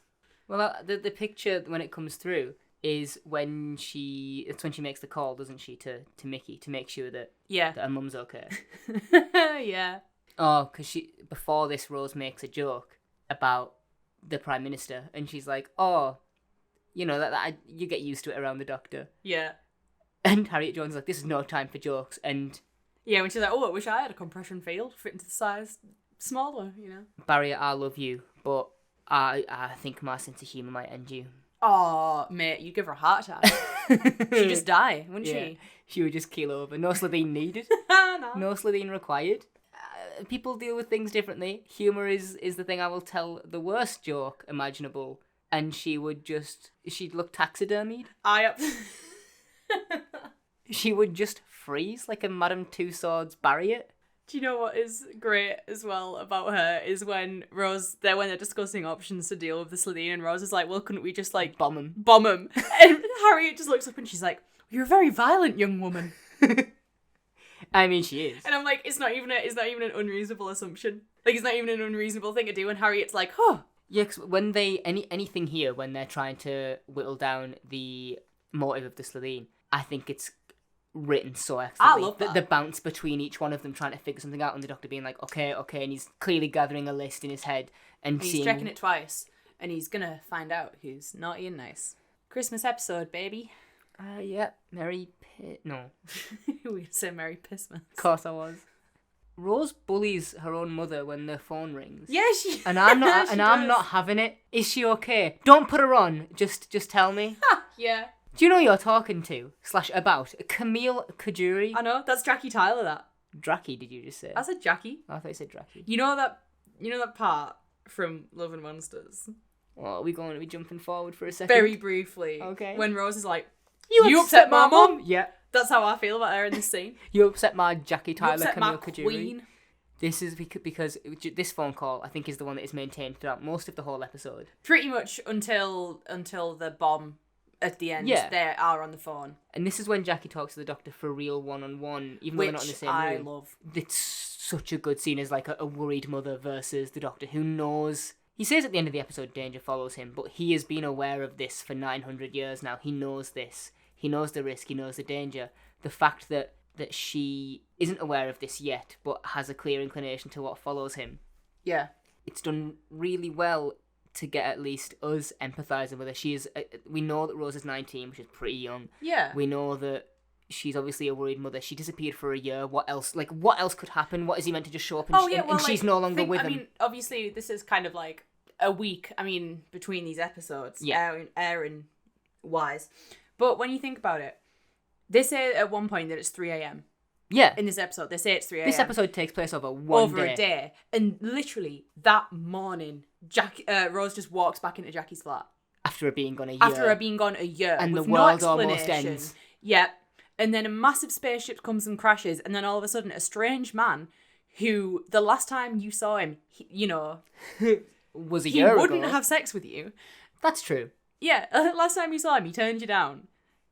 Well, the picture when it comes through is when it's when she makes the call, doesn't she, to Mickey to make sure that her mum's okay. Yeah. Oh, because before this, Rose makes a joke about the Prime Minister, and she's like, oh, that you get used to it around the Doctor. Yeah. And Harriet Jones is like, this is no time for jokes, and yeah, when she's like, oh, I wish I had a compression field fit into the size smaller, Barriet, I love you, but I think my sense of humour might end you. Oh, mate, you'd give her a heart attack. She'd just die, wouldn't she? She would just keel over. No Slitheen needed. No Slitheen required. People deal with things differently. Humour is the thing I will tell the worst joke imaginable, and she'd look taxidermied. She would just freeze like a Madame Tussauds Barriet. Do you know what is great as well about her is when they're discussing options to deal with the Slitheen, and Rose is like, well, couldn't we just like bomb him? And Harriet just looks up and she's like, you're a very violent young woman. I mean, she is. And I'm like, it's not even an unreasonable assumption. Like, it's not even an unreasonable thing to do. And Harriet's like, oh. Yeah, because when anything here, when they're trying to whittle down the motive of the Slitheen, I think it's written so excellently. I love that. The bounce between each one of them trying to figure something out, and the Doctor being like, okay, and he's clearly gathering a list in his head and he's checking it twice, and he's gonna find out who's naughty and nice. Christmas episode, baby. Yeah, no. We say Merry Pissmas. Of course I was. Rose bullies her own mother when the phone rings. Yeah, she. And I'm not. I'm not having it. Is she okay? Don't put her on. Just tell me. Yeah. Do you know who you're talking to / about? Camille Kajuri? I know, that's Jackie Tyler, that. Draki, did you just say? I said Jackie. I thought you said Draki. You know that part from Love and Monsters? Oh, are we jumping forward for a second? Very briefly. Okay. When Rose is like, You upset my mum? Yeah. That's how I feel about her in this scene. You upset my Jackie Tyler, you upset Camille my Kajuri. queen. This is because this phone call, I think, is the one that is maintained throughout most of the whole episode. Pretty much until the bomb at the end. Yeah. They are on the phone. And this is when Jackie talks to the Doctor for real one-on-one, even though they're not in the same room. I love. It's such a good scene as like a worried mother versus the Doctor who knows. He says at the end of the episode danger follows him, but he has been aware of this for 900 years now. He knows this. He knows the risk. He knows the danger. The fact that she isn't aware of this yet, but has a clear inclination to what follows him. Yeah. It's done really well to get at least us empathising with her. She is. We know that Rose is 19, which is pretty young. Yeah. We know that she's obviously a worried mother. She disappeared for a year. What else? Like, what else could happen? What is he meant to just show up and she's no longer with him? I mean, obviously, this is kind of like a week. I mean, between these episodes, yeah, airing wise. But when you think about it, They say at one point that it's 3 a.m. Yeah. In this episode, they say it's 3 a.m. This episode takes place over one day. Over a day. And literally, that morning, Rose just walks back into Jackie's flat. After her being gone a year. After her being gone a year. And with the world no almost ends. Yep. And then a massive spaceship comes and crashes. And then all of a sudden, a strange man who, the last time you saw him, was a year ago. He wouldn't have sex with you. That's true. Yeah. Last time you saw him, he turned you down.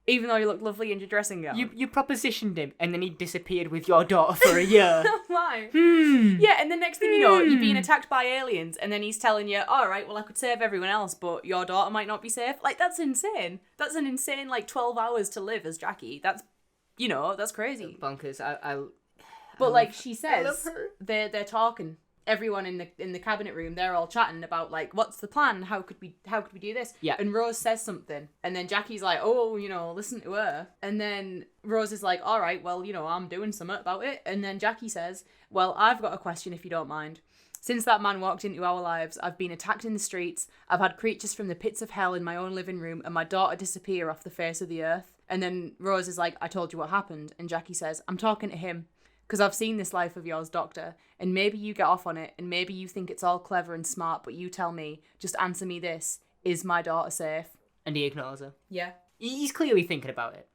Even though you looked lovely in your dressing gown. You propositioned him, and then he disappeared with your daughter for a year. Why? Yeah, and the next thing you know, you're being attacked by aliens, and then he's telling you, all right, well, I could save everyone else, but your daughter might not be safe. Like, that's insane. That's an insane, 12 hours to live as Jackie. That's, that's crazy. Bonkers. But, she says, I love her. They're talking. Everyone in the cabinet room, they're all chatting about what's the plan? How could we do this? Yeah. And Rose says something, and then Jackie's like, oh, listen to her. And then Rose is like, all right, well, I'm doing something about it. And then Jackie says, well, I've got a question if you don't mind. Since that man walked into our lives, I've been attacked in the streets. I've had creatures from the pits of hell in my own living room, and my daughter disappear off the face of the earth. And then Rose is like, I told you what happened. And Jackie says, I'm talking to him. Because I've seen this life of yours, Doctor, and maybe you get off on it, and maybe you think it's all clever and smart, but you tell me, just answer me this, is my daughter safe? And he ignores her. Yeah. He's clearly thinking about it.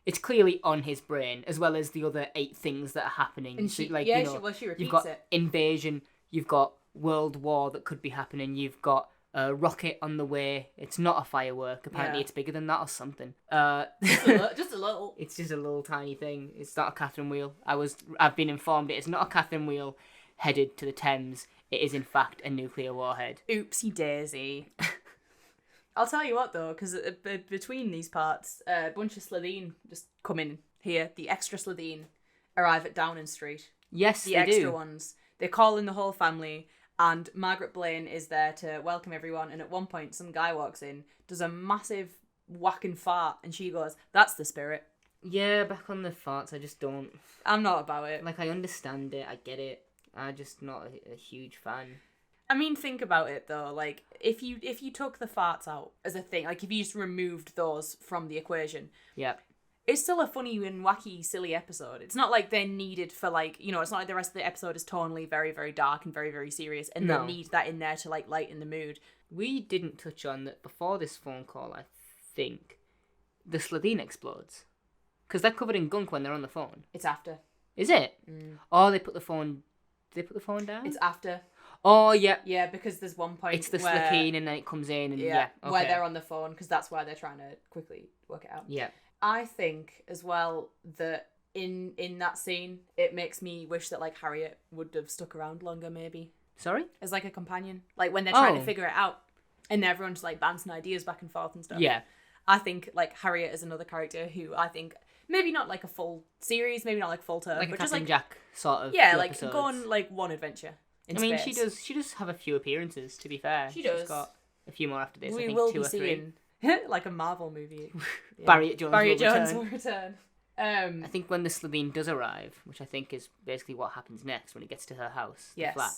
It's clearly on his brain, as well as the other 8 things that are happening. And she, she repeats you've got it. Invasion, you've got World War that could be happening, you've got a rocket on the way. It's not a firework. Apparently it's bigger than that or something. Just a little. It's just a little tiny thing. It's not a Catherine wheel. I've been informed it is not a Catherine wheel headed to the Thames. It is in fact a nuclear warhead. Oopsie daisy. I'll tell you what though, because between these parts, a bunch of Slitheen just come in here. The extra Slitheen arrive at Downing Street. Yes, the they extra do. ones. They call in the whole family. And Margaret Blaine is there to welcome everyone. And at one point, some guy walks in, does a massive whacking fart, and she goes, that's the spirit. Yeah, back on the farts, I just don't... I'm not about it. I understand it, I get it. I'm just not a huge fan. I mean, think about it, though. If you took the farts out as a thing, if you just removed those from the equation... Yeah. It's still a funny and wacky, silly episode. It's not like they're needed for, it's not like the rest of the episode is tonally very, very dark and very, very serious, and they need that in there to, lighten the mood. We didn't touch on that before this phone call, I think. The Slitheen explodes. Because they're covered in gunk when they're on the phone. It's after. Is it? Mm. Oh, they put the phone... Did they put the phone down? It's after. Oh, yeah. Yeah, because there's one point it's the Slitheen and then it comes in and okay. Where they're on the phone, because that's why they're trying to quickly work it out. Yeah. I think as well that in that scene, it makes me wish that Harriet would have stuck around longer, maybe. Sorry? As a companion. When they're trying to figure it out and everyone's bouncing ideas back and forth and stuff. Yeah. I think Harriet is another character who I think maybe not a full series, maybe not full term, but just Captain Jack sort of. Yeah, episodes. Go on one adventure. Space. She does have a few appearances, to be fair. She does. She's got a few more after this. We I think will 2 be or 3. seeing a Marvel movie. Yeah. Barriet Jones will return. I think when the Slitheen does arrive, which I think is basically what happens next when it gets to her house, the flat,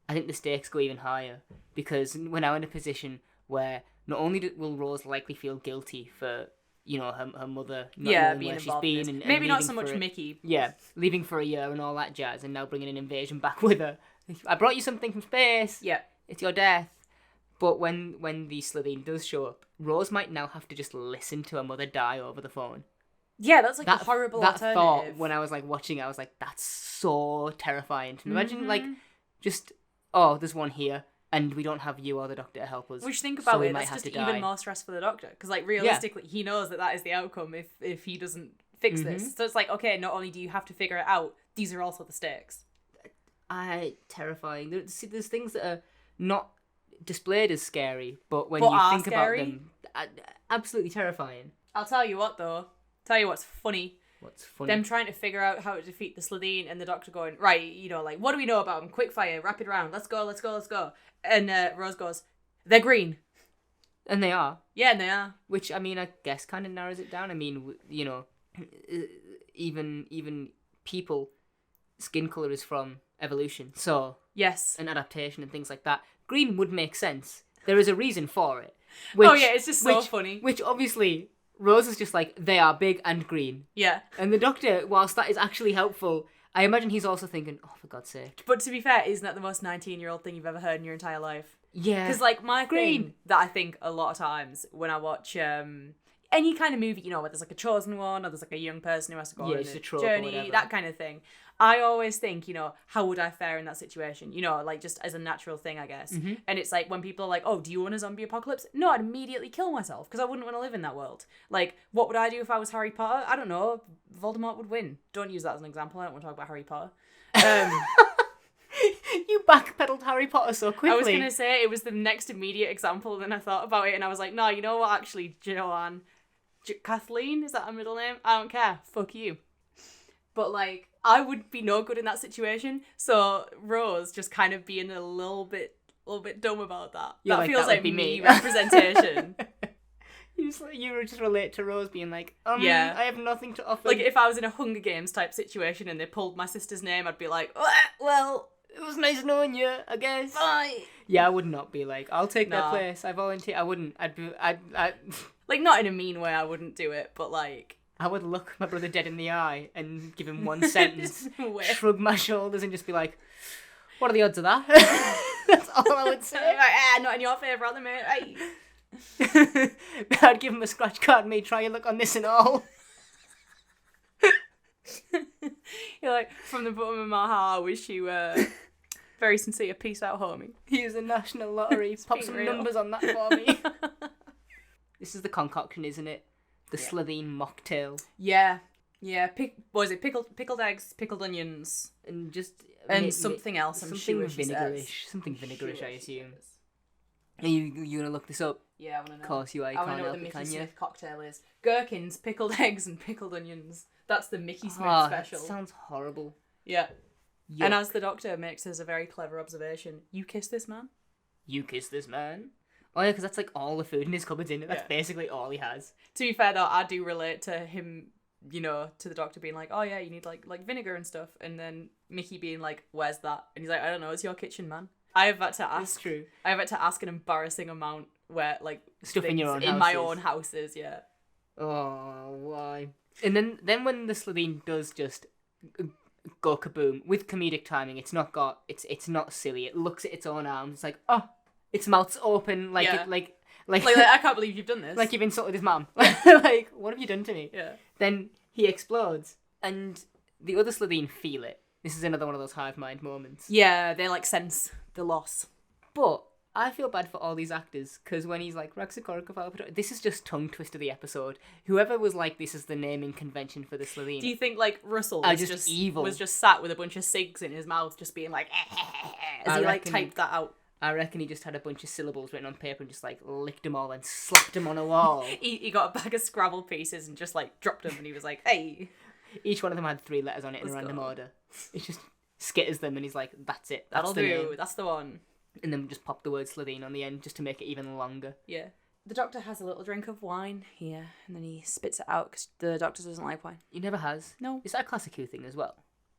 I think the stakes go even higher because we're now in a position where not only will Rose likely feel guilty for her mother not knowing being where she's involved been in and maybe not so leaving much for Mickey. Yeah, leaving for a year and all that jazz, and now bringing an invasion back with her. I brought you something from space. Yeah, it's your death. But when the Slitheen does show up, Rose might now have to just listen to her mother die over the phone. Yeah, that's a horrible that alternative. Thought when I was watching it, I was like, that's so terrifying. To imagine just there's one here and we don't have you or the doctor to help us. Which think about so it, that's just even more stress for the doctor because realistically he knows that is the outcome if he doesn't fix this. So it's okay, not only do you have to figure it out, these are also the stakes. Terrifying. There's things that are not displayed as scary, but when you think about them, absolutely terrifying. I'll tell you what though. Tell you what's funny. What's funny? Them trying to figure out how to defeat the Slitheen and the doctor going, right, what do we know about them? Quick fire, rapid round, let's go. And Rose goes, they're green. And they are. Yeah, and they are. Which, I guess kind of narrows it down. Even people, skin colour is from evolution. So, yes. And adaptation and things like that. Green would make sense. There is a reason for it. It's just so funny. Which obviously Rose is just like, they are big and green. Yeah. And the Doctor, whilst that is actually helpful, I imagine he's also thinking, oh, for God's sake. But to be fair, isn't that the most 19-year-old thing you've ever heard in your entire life? Yeah. Because, like, my Green. thing that I think a lot of times when I watch any kind of movie, you know, where there's, like, a chosen one or there's, like, a young person who has to go on it's a a trope or journey, whatever. that kind of thing, I always think, you know, how would I fare in that situation? You know, like, just as a natural thing, I guess. Mm-hmm. And it's like, when people are like, oh, do you want a zombie apocalypse? No, I'd immediately kill myself because I wouldn't want to live in that world. Like, what would I do if I was Harry Potter? I don't know. Voldemort would win. Don't use that as an example. I don't want to talk about Harry Potter. You backpedaled Harry Potter so quickly. I was going to say it was the next immediate example, and then I thought about it and I was like, no, you know what, actually, Joanne, Kathleen, is that her middle name? I don't care. Fuck you. But, like, I would be no good in that situation, so Rose just kind of being a little bit dumb about that. You're that like, feels that would like be me me. representation. You just relate to Rose being like, Yeah. I have nothing to offer. Like, if I was in a Hunger Games type situation and they pulled my sister's name, I'd be like, well, it was nice knowing you, I guess. bye. Yeah, I would not be like, I'll take their No. place. I volunteer. I wouldn't. I'd Like, not in a mean way, I wouldn't do it, but, like... I would look my brother dead in the eye and give him one sentence, Just wait. shrug my shoulders and just be like, what are the odds of that? That's all I would say. Like, not in your favour, are they, mate? Hey. I'd give him a scratch card, mate, try your luck on this and all. You're like, from the bottom of my heart, I wish you were very sincere. Peace out, homie. Here's a national lottery. Pop some real. numbers on that for me. This is the concoction, isn't it? The Slitheen mocktail. Yeah. What is it? Pickled eggs, pickled onions, And just... and something else. I'm something sure she says. vinegarish. Something vinegarish, I assume. She says. Are you going to look this up? Yeah, I want to know. Of course you are. You I want can't to know what help the it, Mickey can you? Smith cocktail is. Gherkins, pickled eggs, and pickled onions. That's the Mickey Smith Oh, special. that sounds horrible. Yeah. Yuck. And as the Doctor makes us a very clever observation, you kiss this man? You kiss this man? Oh yeah, because that's like all the food in his cupboard's in it. That's Yeah. basically all he has. To be fair though, I do relate to him, you know, to the Doctor being like, oh yeah, you need like vinegar and stuff, and then Mickey being like, where's that? And he's like, I don't know, it's your kitchen, man. I have had to That's ask. true. I have had to ask an embarrassing amount where like Stuff in your things own in my houses. own houses, yeah. Oh, why? And then when the Slitheen does just go kaboom with comedic timing, it's not silly. It looks at its own arms. It's like, oh, its mouth's open, like Yeah. it, like Like I can't believe you've done this. like you've insulted his mum. Like, what have you done to me? yeah. Then he explodes, and the other Slitheen feel it. This is another one of those hive mind moments. Yeah, they like sense the loss. But I feel bad for all these actors, because when he's like, this is just tongue twister the episode. Whoever was like, this is the naming convention for the Slitheen. Do you think like Russell Are was just evil. was just sat with a bunch of cigs in his mouth, just being like, as I he like reckon- typed that out? I reckon he just had a bunch of syllables written on paper and just like licked them all and slapped them on a wall. He got a bag of Scrabble pieces and just like dropped them, and he was like, hey. Each one of them had 3 letters on it in a Let's random go. order. He just skitters them and he's like, that's it. That's That'll the do. name. That's the one. And then just pop the word Slitheen on the end just to make it even longer. Yeah. The Doctor has a little drink of wine here, and then he spits it out because the Doctor doesn't like wine. He never has. No. Is that a classic Who thing as well?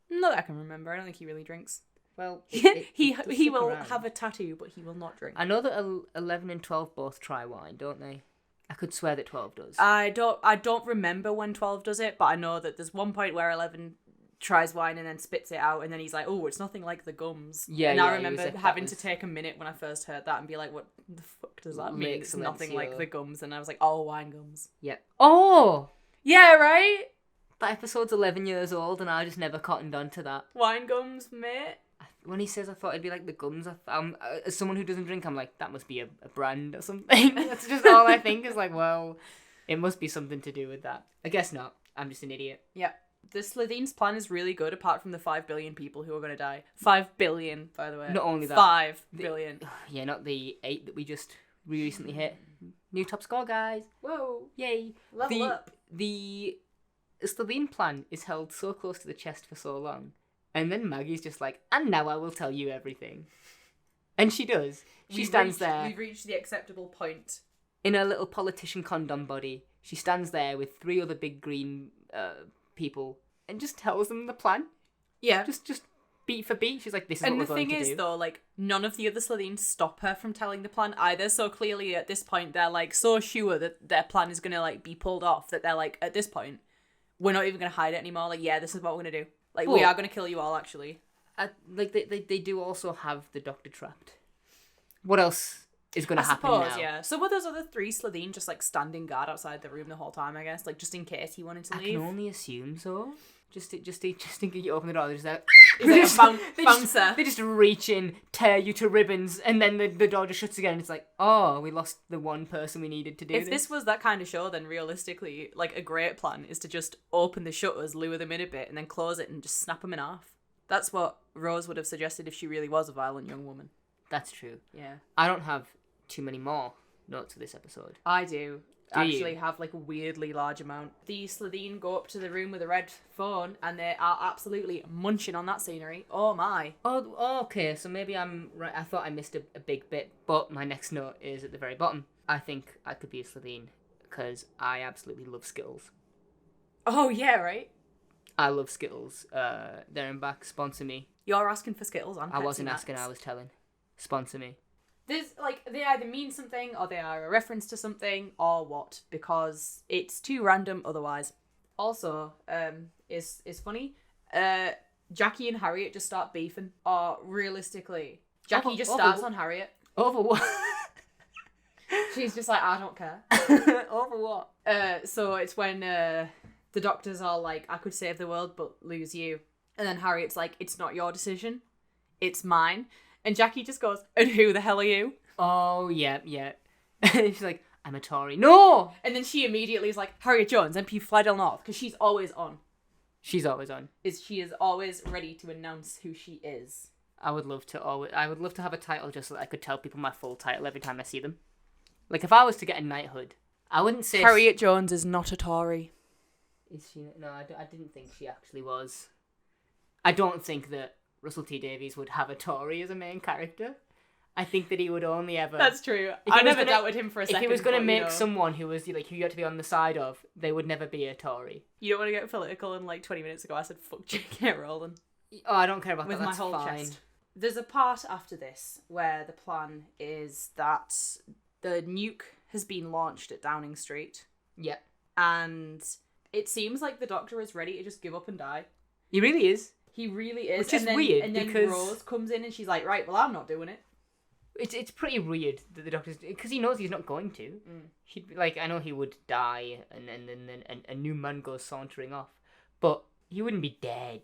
Not that I can remember. I don't think he really drinks. Well, He does he stick will around. have a tattoo, but he will not drink. I know that 11 and 12 both try wine, don't they? I could swear that 12 does. I don't remember when 12 does it, but I know that there's one point where 11 tries wine and then spits it out, and then he's like, oh, it's nothing like the gums. Yeah, and yeah, I he remember was like, having that to was- take a minute when I first heard that and be like, what the fuck does that mean? It's Silencio. nothing like the gums. And I was like, oh, wine gums. Yeah. Oh! Yeah, right? That episode's 11 years old and I just never cottoned on to that. Wine gums, mate. When he says I thought it'd be like the gums, as someone who doesn't drink, I'm like, that must be a brand or something. That's just all I think is like, well, it must be something to do with that. I guess not. I'm just an idiot. Yeah. The Slitheen's plan is really good, apart from the 5 billion people who are going to die. 5 billion, by the way. Not only that. 5 billion. Yeah, not the 8 that we just recently hit. New top score, guys. Whoa. Yay. Level up. The Slitheen plan is held so close to the chest for so long. And then Maggie's just like, and now I will tell you everything. And she does. She stands there. We've reached the acceptable point. In her little politician condom body. She stands there with 3 other big green people and just tells them the plan. Yeah. Just beat for beat. She's like, this is And what the we're going thing to is, do. though, like, none of the other Slytheens stop her from telling the plan either. So clearly, at this point, they're like so sure that their plan is gonna like be pulled off that they're like, at this point, we're not even gonna hide it anymore. Like, yeah, this is what we're gonna do. Like, we are gonna kill you all. Actually, like they do also have the Doctor trapped. What else is going to happen now? Yeah. So were those other 3 Slitheen just like standing guard outside the room the whole time? I guess, like, just in case he wanted to leave. I can only assume so. Just in case you open the door, they're just like, bouncer. They just reach in, tear you to ribbons, and then the door just shuts again. And it's like, oh, we lost the one person we needed to do this. If this was that kind of show, then realistically, like, a great plan is to just open the shutters, lure them in a bit, and then close it and just snap them in half. That's what Rose would have suggested if she really was a violent young woman. That's true. Yeah. I don't have too many more notes for this episode. I do. Do actually you? Have like a weirdly large amount. The Slitheen go up to the room with a red phone and they are absolutely munching on that scenery. Oh my. Oh, okay, so maybe I'm right. I thought I missed a big bit, but my next note is at the very bottom. I think I could be a Slitheen because I absolutely love Skittles. Oh yeah, right? I love Skittles. There and back, sponsor me. You're asking for Skittles on I wasn't asking, I was telling. Sponsor me. There's, like, they either mean something or they are a reference to something or what, because it's too random otherwise. Also, is funny, Jackie and Harriet just start beefing, or realistically, Jackie just starts on Harriet. Over what? She's just like, I don't care. Over what? So it's when the doctors are like, I could save the world but lose you. And then Harriet's like, it's not your decision, it's mine. And Jackie just goes, and who the hell are you? Oh, yeah. She's like, I'm a Tory. No! And then she immediately is like, Harriet Jones, MP Flydell North, because she's always on. She's always on. She is always ready to announce who she is. I would love to have a title just so that I could tell people my full title every time I see them. Like, if I was to get a knighthood, I wouldn't say... Harriet Jones is not a Tory. Is she? No, I didn't think she actually was. I don't think that Russell T Davies would have a Tory as a main character. I think that he would only ever... That's true. I never doubted him for a second. If he was going to make someone who was like who you had to be on the side of, they would never be a Tory. You don't want to get political, and like 20 minutes ago I said, fuck J.K. Rowling. Oh, I don't care about with that. That's my whole fine. chest. There's a part after this where the plan is that the nuke has been launched at Downing Street. Yeah. And it seems like the Doctor is ready to just give up and die. He really is. He really is. Which is weird, and then because... Rose comes in and she's like, right, well, I'm not doing it. It's pretty weird that the Doctor's... Because he knows he's not going to. He'd be like, I know he would die and then a new man goes sauntering off. But he wouldn't be dead.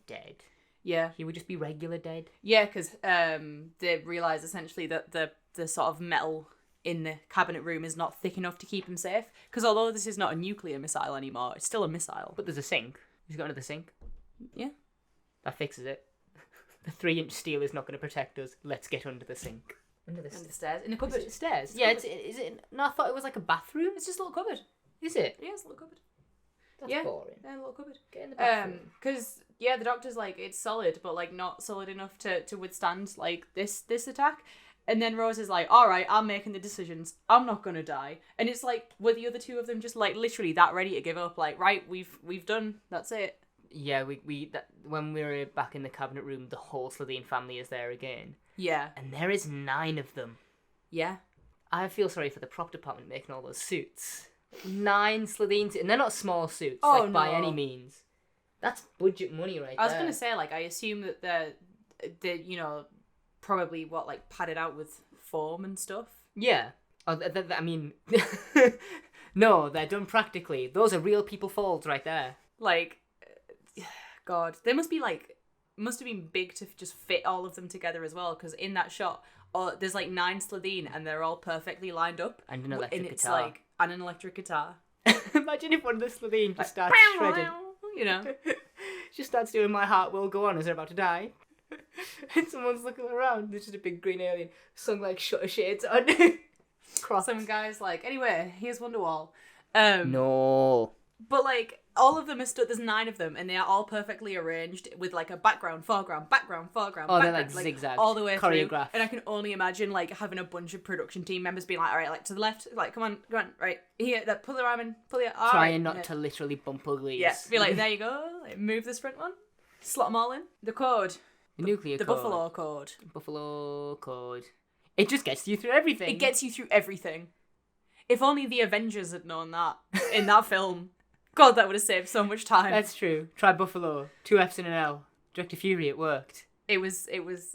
Yeah. He would just be regular dead. Yeah, because they realise essentially that the sort of metal in the cabinet room is not thick enough to keep him safe. Because although this is not a nuclear missile anymore, it's still a missile. But there's a sink. He's got another sink. Yeah. That fixes it. The 3-inch steel is not going to protect us. Let's get under the sink. Under the stairs. In a cupboard. Is it stairs? Yeah, is it... No, I thought it was like a bathroom. It's just a little cupboard. Is it? Yeah, it's a little cupboard. That's boring. Yeah, a little cupboard. Get in the bathroom. Because, yeah, the Doctor's like, it's solid, but like not solid enough to withstand like this attack. And then Rose is like, all right, I'm making the decisions. I'm not going to die. And it's like, were the other two of them just like literally that ready to give up? Like, right, we've done, that's it. Yeah, when we were back in the cabinet room, the whole Slitheen family is there again. Yeah. And there is 9 of them. Yeah. I feel sorry for the prop department making all those suits. 9 Slitheen suits. And they're not small suits, by any means. That's budget money right there. I was going to say, like, I assume that they're, you know, probably, padded out with foam and stuff? Yeah. I mean, no, they're done practically. Those are real people folds right there. Like, God, they must have been big to just fit all of them together as well, because in that shot, there's like 9 Slitheen and they're all perfectly lined up. And an electric guitar. Like, and an electric guitar. Imagine if one of the Slitheen just starts shredding. You know? Just starts doing My Heart Will Go On as they're about to die. And someone's looking around. There's just a big green alien. Sung like Shutter Shades on. Some guy's like, anyway, here's Wonderwall. No. But like, all of them are stood, there's 9 of them, and they are all perfectly arranged with like a background, foreground, background. Oh, they're like zigzag. All the way choreographed. through. And I can only imagine like having a bunch of production team members being like, all right, like to the left, like, come on, right, here, pull their arm in, pull your arm. Trying not to literally bump uglies. Yeah, be like, there you go, like, move this front one, slot them all in. The code The nuclear the code. Buffalo Code. Buffalo Code. It just gets you through everything. It gets you through everything. If only the Avengers had known that in that film. God, that would have saved so much time. That's true. Try Buffalo. 2 F's and an L. Director Fury, it worked. It was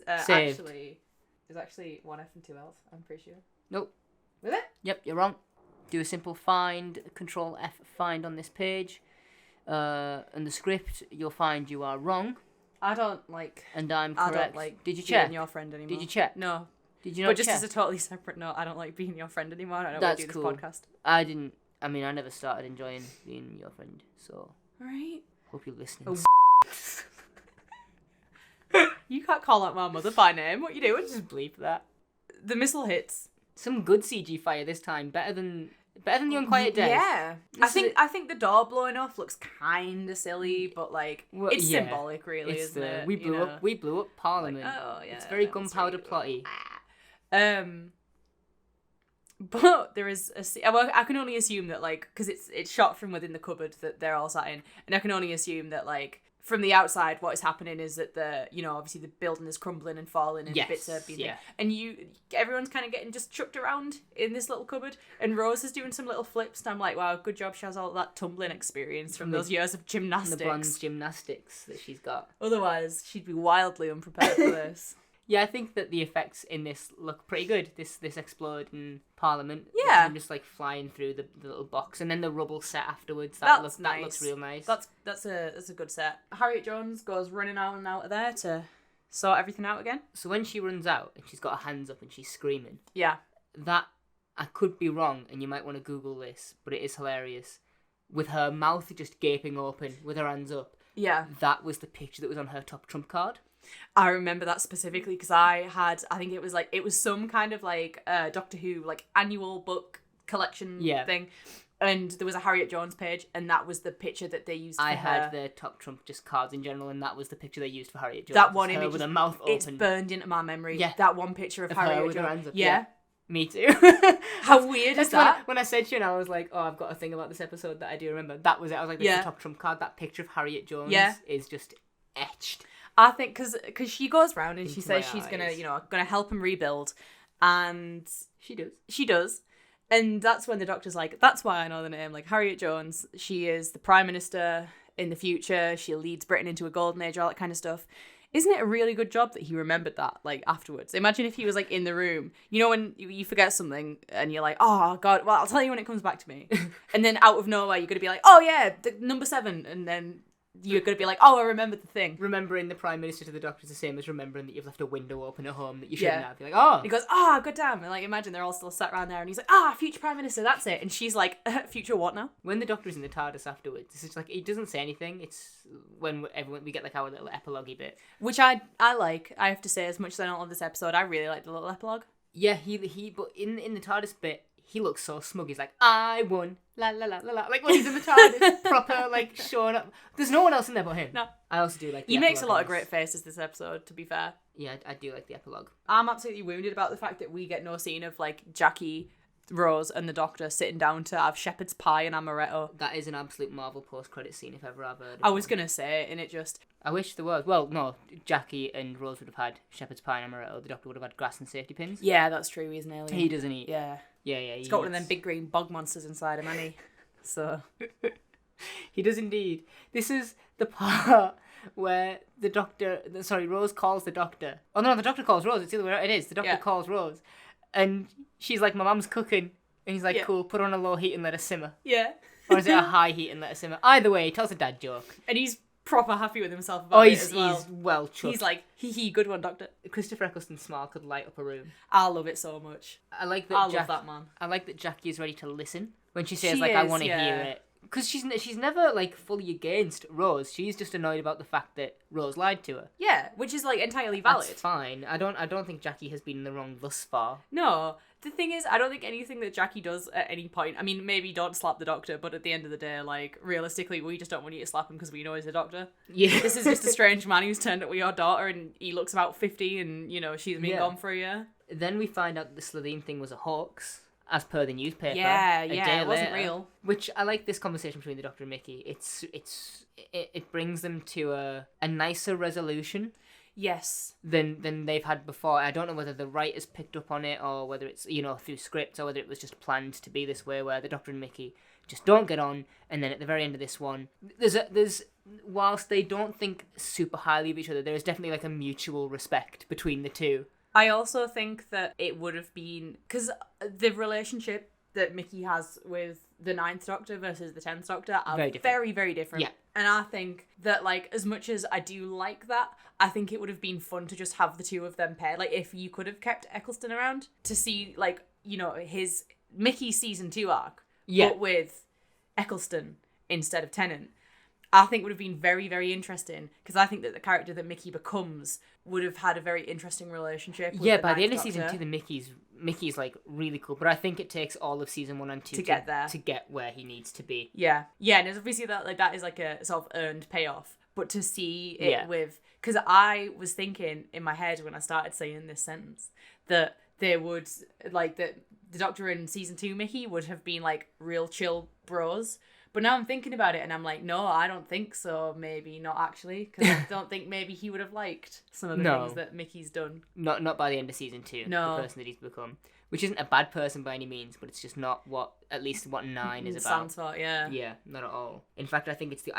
actually 1 F and 2 L's, I'm pretty sure. Nope. Was it? Yep, you're wrong. Do a simple find, Control F find on this page. In the script, you'll find you are wrong. I don't like... And I'm correct. I don't like Did you check? being your friend anymore. Did you check? No. Did you not But just check? as a totally separate note, I don't like being your friend anymore. I don't know That's what to do cool. this podcast. I didn't... I mean, I never started enjoying being your friend, so... Alright. Hope you're listening. You can't call out my mother by name. What you doing? Just bleep that. The missile hits. Some good CG fire this time. Better than the Unquiet Death. Yeah. I think the door blowing off looks kind of silly, but like Well, it's yeah. symbolic, really, It's isn't it? We blew up Parliament. Like, oh yeah. It's very that was gunpowder really plotty. But there is well, I can only assume that like because it's shot from within the cupboard that they're all sat in, and I can only assume that like from the outside what is happening is that obviously the building is crumbling and falling and bits are being there. And everyone's kind of getting just chucked around in this little cupboard, and Rose is doing some little flips, and I'm like, wow, good job she has all that tumbling experience from those years of gymnastics. The bronze gymnastics that she's got. Otherwise she'd be wildly unprepared for this. Yeah, I think that the effects in this look pretty good. This exploding Parliament. Yeah. And just like flying through the little box, and then the rubble set afterwards. That looks real nice. That's a good set. Harriet Jones goes running out of there to sort everything out again. So when she runs out and she's got her hands up and she's screaming, Yeah. that I could be wrong, and you might want to Google this, but it is hilarious. With her mouth just gaping open, with her hands up. Yeah. That was the picture that was on her top trump card. I remember that specifically because I think it was some kind of like Doctor Who like annual book collection thing, and there was a Harriet Jones page, and that was the picture that they used for I had her. the top trump just cards in general, and that was the picture they used for Harriet Jones. That one her image with her mouth open. It's burned into my memory. Yeah. That one picture of Harriet her with Jones. her hands up. Yeah. Me too. How weird is that? When I said to you, and I was like, oh, I've got a thing about this episode that I do remember. That was it. I was like, this is the top trump card. That picture of Harriet Jones is just etched. I think because she goes round and she Into says my she's eyes. gonna help him rebuild, and she does, and that's when the doctor's like, that's why I know the name, like Harriet Jones. She is the Prime Minister in the future. She leads Britain into a golden age, all that kind of stuff. Isn't it a really good job that he remembered that, like, afterwards? Imagine if he was, like, in the room. You know when you forget something and you're like, oh, God, well, I'll tell you when it comes back to me. And then out of nowhere, you're going to be like, oh, yeah, the number 7. And then you're going to be like, oh, I remembered the thing. Remembering the Prime Minister to the Doctor is the same as remembering that you've left a window open at home that you shouldn't have. You're like, oh. And he goes, oh, good damn. And, like, imagine they're all still sat around there. And he's like, future Prime Minister, that's it. And she's like, future what now? When the Doctor's in the TARDIS afterwards, it's just like, he doesn't say anything. It's when we get, like, our little epilogue-y bit. Which I like. I have to say, as much as I don't love this episode, I really like the little epilogue. Yeah, but in the TARDIS bit, he looks so smug. He's like, I won. La la la la la. Like when he's in the TARDIS, proper, like, showing up. There's no one else in there but him. No. I also do like the He makes a lot of epilogue. great faces this episode, to be fair. Yeah, I do like the epilogue. I'm absolutely wounded about the fact that we get no scene of, like, Jackie, Rose, and the Doctor sitting down to have shepherd's pie and amaretto. That is an absolute Marvel post-credit scene if ever I've heard of I was one. going to say it, and it just... I wish there was. Well, no, Jackie and Rose would have had shepherd's pie and amaretto. The Doctor would have had grass and safety pins. Yeah, that's true. He's an alien. He doesn't eat. Yeah. Yeah. He's got one of them big green bog monsters inside him, hasn't he? So... He does indeed. This is the part where Rose calls the Doctor. Oh no, the Doctor calls Rose. It's the other way around. It is. The Doctor calls Rose. And she's like, my mum's cooking. And he's like, cool, put her on a low heat and let her simmer. Yeah. Or is it a high heat and let her simmer? Either way, he tells a dad joke. And he's proper happy with himself about it as well. He's well chuffed. He's like, hee, good one, Doctor. Christopher Eccleston's smile could light up a room. I love it so much. I love that man. I like that Jackie is ready to listen when she says, I want to hear it. Because she's never, like, fully against Rose. She's just annoyed about the fact that Rose lied to her. Yeah, which is, like, entirely valid. That's fine. I don't think Jackie has been in the wrong thus far. No. The thing is, I don't think anything that Jackie does at any point... I mean, maybe don't slap the Doctor, but at the end of the day, like, realistically, we just don't want you to slap him because we know he's a Doctor. Yeah. This is just a strange man who's turned up with your daughter and he looks about 50 and, you know, she's been gone for a year. Then we find out that the Slitheen thing was a hoax. As per the newspaper, yeah, a day it wasn't later, real. Which I like this conversation between the Doctor and Mickey. It brings them to a nicer resolution. Yes. than they've had before. I don't know whether the writers picked up on it or whether it's, through scripts, or whether it was just planned to be this way, where the Doctor and Mickey just don't get on, and then at the very end of this one, there's whilst they don't think super highly of each other, there is definitely like a mutual respect between the two. I also think that it would have been, because the relationship that Mickey has with the 9th Doctor versus the 10th Doctor are very, very different. Yeah. And I think that, like, as much as I do like that, I think it would have been fun to just have the two of them paired. Like, if you could have kept Eccleston around to see, like, his Mickey season 2 arc, but with Eccleston instead of Tennant, I think would have been very, very interesting, because I think that the character that Mickey becomes would have had a very interesting relationship with by the end of Doctor. season 2, the Mickey's like really cool, but I think it takes all of season 1 and 2 to get there, to get where he needs to be. Yeah, and it's obviously that is like a sort of earned payoff, but to see it with, because I was thinking in my head when I started saying this sentence that they would, like, that the Doctor in season 2 Mickey would have been like real chill bros. But now I'm thinking about it and I'm like, no, I don't think so. Maybe not actually, because I don't think maybe he would have liked some of the things that Mickey's done. Not by the end of season 2. No. The person that he's become. Which isn't a bad person by any means, but it's just not what 9 is about. Stands for, yeah. Yeah, not at all. In fact, I think it's the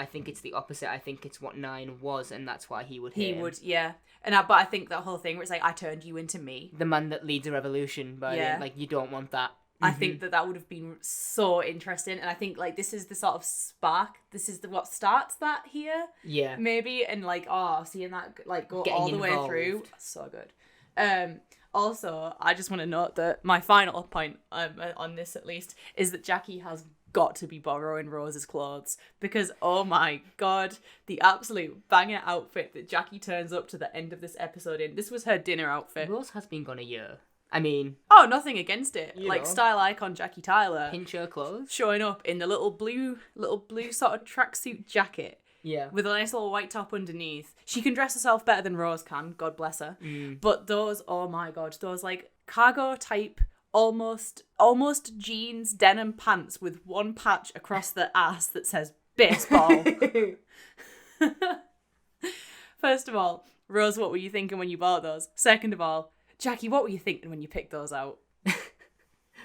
opposite. I think it's what 9 was, and that's why he would hate him. Yeah. But I think that whole thing where it's like, I turned you into me. The man that leads a revolution, but like, you don't want that. I think that would have been so interesting, and I think, like, this is the sort of spark. This is what starts that here. Yeah. Maybe, and like, seeing that like go Getting all the involved. way through, so good. Also, I just want to note that my final point on this, at least, is that Jackie has got to be borrowing Rose's clothes, because oh my god, the absolute banger outfit that Jackie turns up to the end of this episode in. This was her dinner outfit. Rose has been gone a year. I mean... Oh, nothing against it. Like, style icon Jackie Tyler. Pinch her clothes. Showing up in the little blue sort of tracksuit jacket. Yeah. With a nice little white top underneath. She can dress herself better than Rose can, God bless her. But those, oh my god, those, like, cargo type, almost jeans, denim pants with one patch across the ass that says baseball. First of all, Rose, what were you thinking when you bought those? Second of all, Jackie, what were you thinking when you picked those out?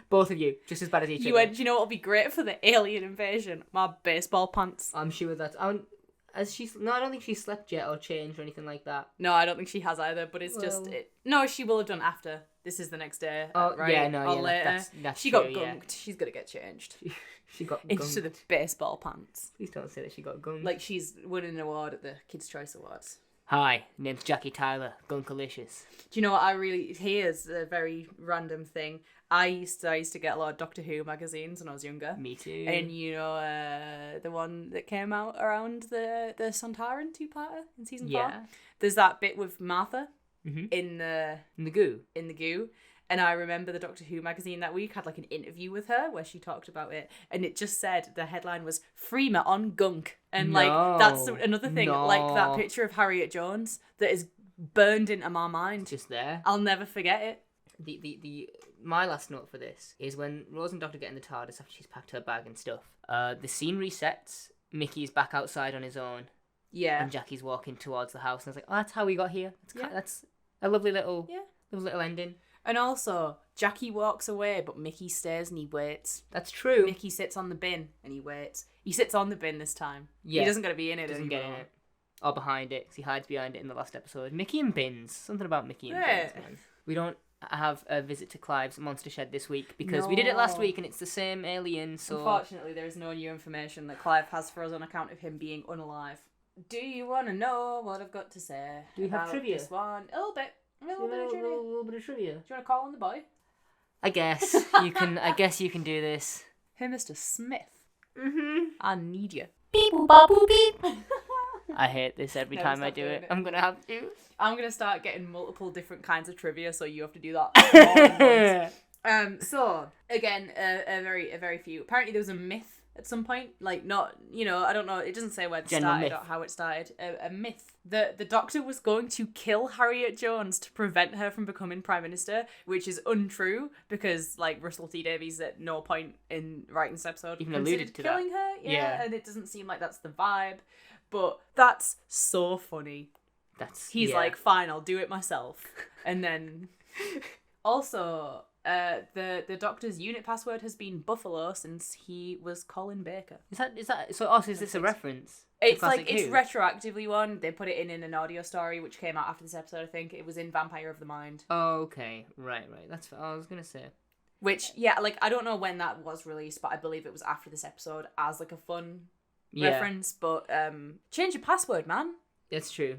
Both of you, just as bad as each other. You went, do you know what would be great for the alien invasion? My baseball pants. I'm sure that's... I don't think she's slept yet or changed or anything like that. No, I don't think she has either, but it's just... No, she will have done after. This is the next day, right? Yeah, no, or later. That's she true, got gunked. She's going to get changed. She got into gunked. the baseball pants. Please don't say that she got gunked. Like, she's winning an award at the Kids' Choice Awards. Hi, name's Jackie Tyler, Gunkalicious. Do you know what here's a very random thing. I used to get a lot of Doctor Who magazines when I was younger. Me too. And the one that came out around the Sontaran two-parter in season 4. There's that bit with Martha in the goo. In the goo. And I remember the Doctor Who magazine that week had like an interview with her where she talked about it, and it just said the headline was "Freema on Gunk," and like that's another thing, like that picture of Barriet Jones that is burned into my mind. It's just there. I'll never forget it. My last note for this is when Rose and Doctor get in the TARDIS after she's packed her bag and stuff. The scene resets. Mickey's back outside on his own. Yeah. And Jackie's walking towards the house, and I was like, "Oh, that's how we got here." That's a lovely little ending. And also, Jackie walks away, but Mickey stays and he waits. That's true. Mickey sits on the bin and he waits. He sits on the bin this time. Yeah. He doesn't got to be in it Doesn't anymore. get in it. Or behind it, because he hides behind it in the last episode. Mickey and bins. Something about Mickey and bins, man. We don't have a visit to Clive's monster shed this week, because we did it last week and it's the same alien, so... Unfortunately, there is no new information that Clive has for us on account of him being unalive. Do you want to know what I've got to say? Do we have trivia? This one? A little bit. A little bit of trivia. Do you want to call on the boy? I guess you can. I guess you can do this. Hey, Mr. Smith. Mm-hmm. I need you. Beep boop bop boop beep. I hate this every time I do it. I'm gonna have to. I'm gonna start getting multiple different kinds of trivia, so you have to do that. So again, a very few. Apparently, there was a myth at some point, like not, I don't know. It doesn't say where it started or how it started. A myth that the Doctor was going to kill Barriet Jones to prevent her from becoming Prime Minister, which is untrue because, like, Russell T Davies at no point in writing this episode even alluded to killing that. her. Yeah, and it doesn't seem like that's the vibe. But that's so funny. He's like, fine, I'll do it myself. And then also the Doctor's unit password has been Buffalo since he was Colin Baker. Is that so? Also, is this a reference? It's like it's retroactively one. They put it in an audio story which came out after this episode. I think it was in Vampire of the Mind. Oh, okay, right. That's what I was gonna say. Which like I don't know when that was released, but I believe it was after this episode as like a fun reference. But change your password, man. That's true.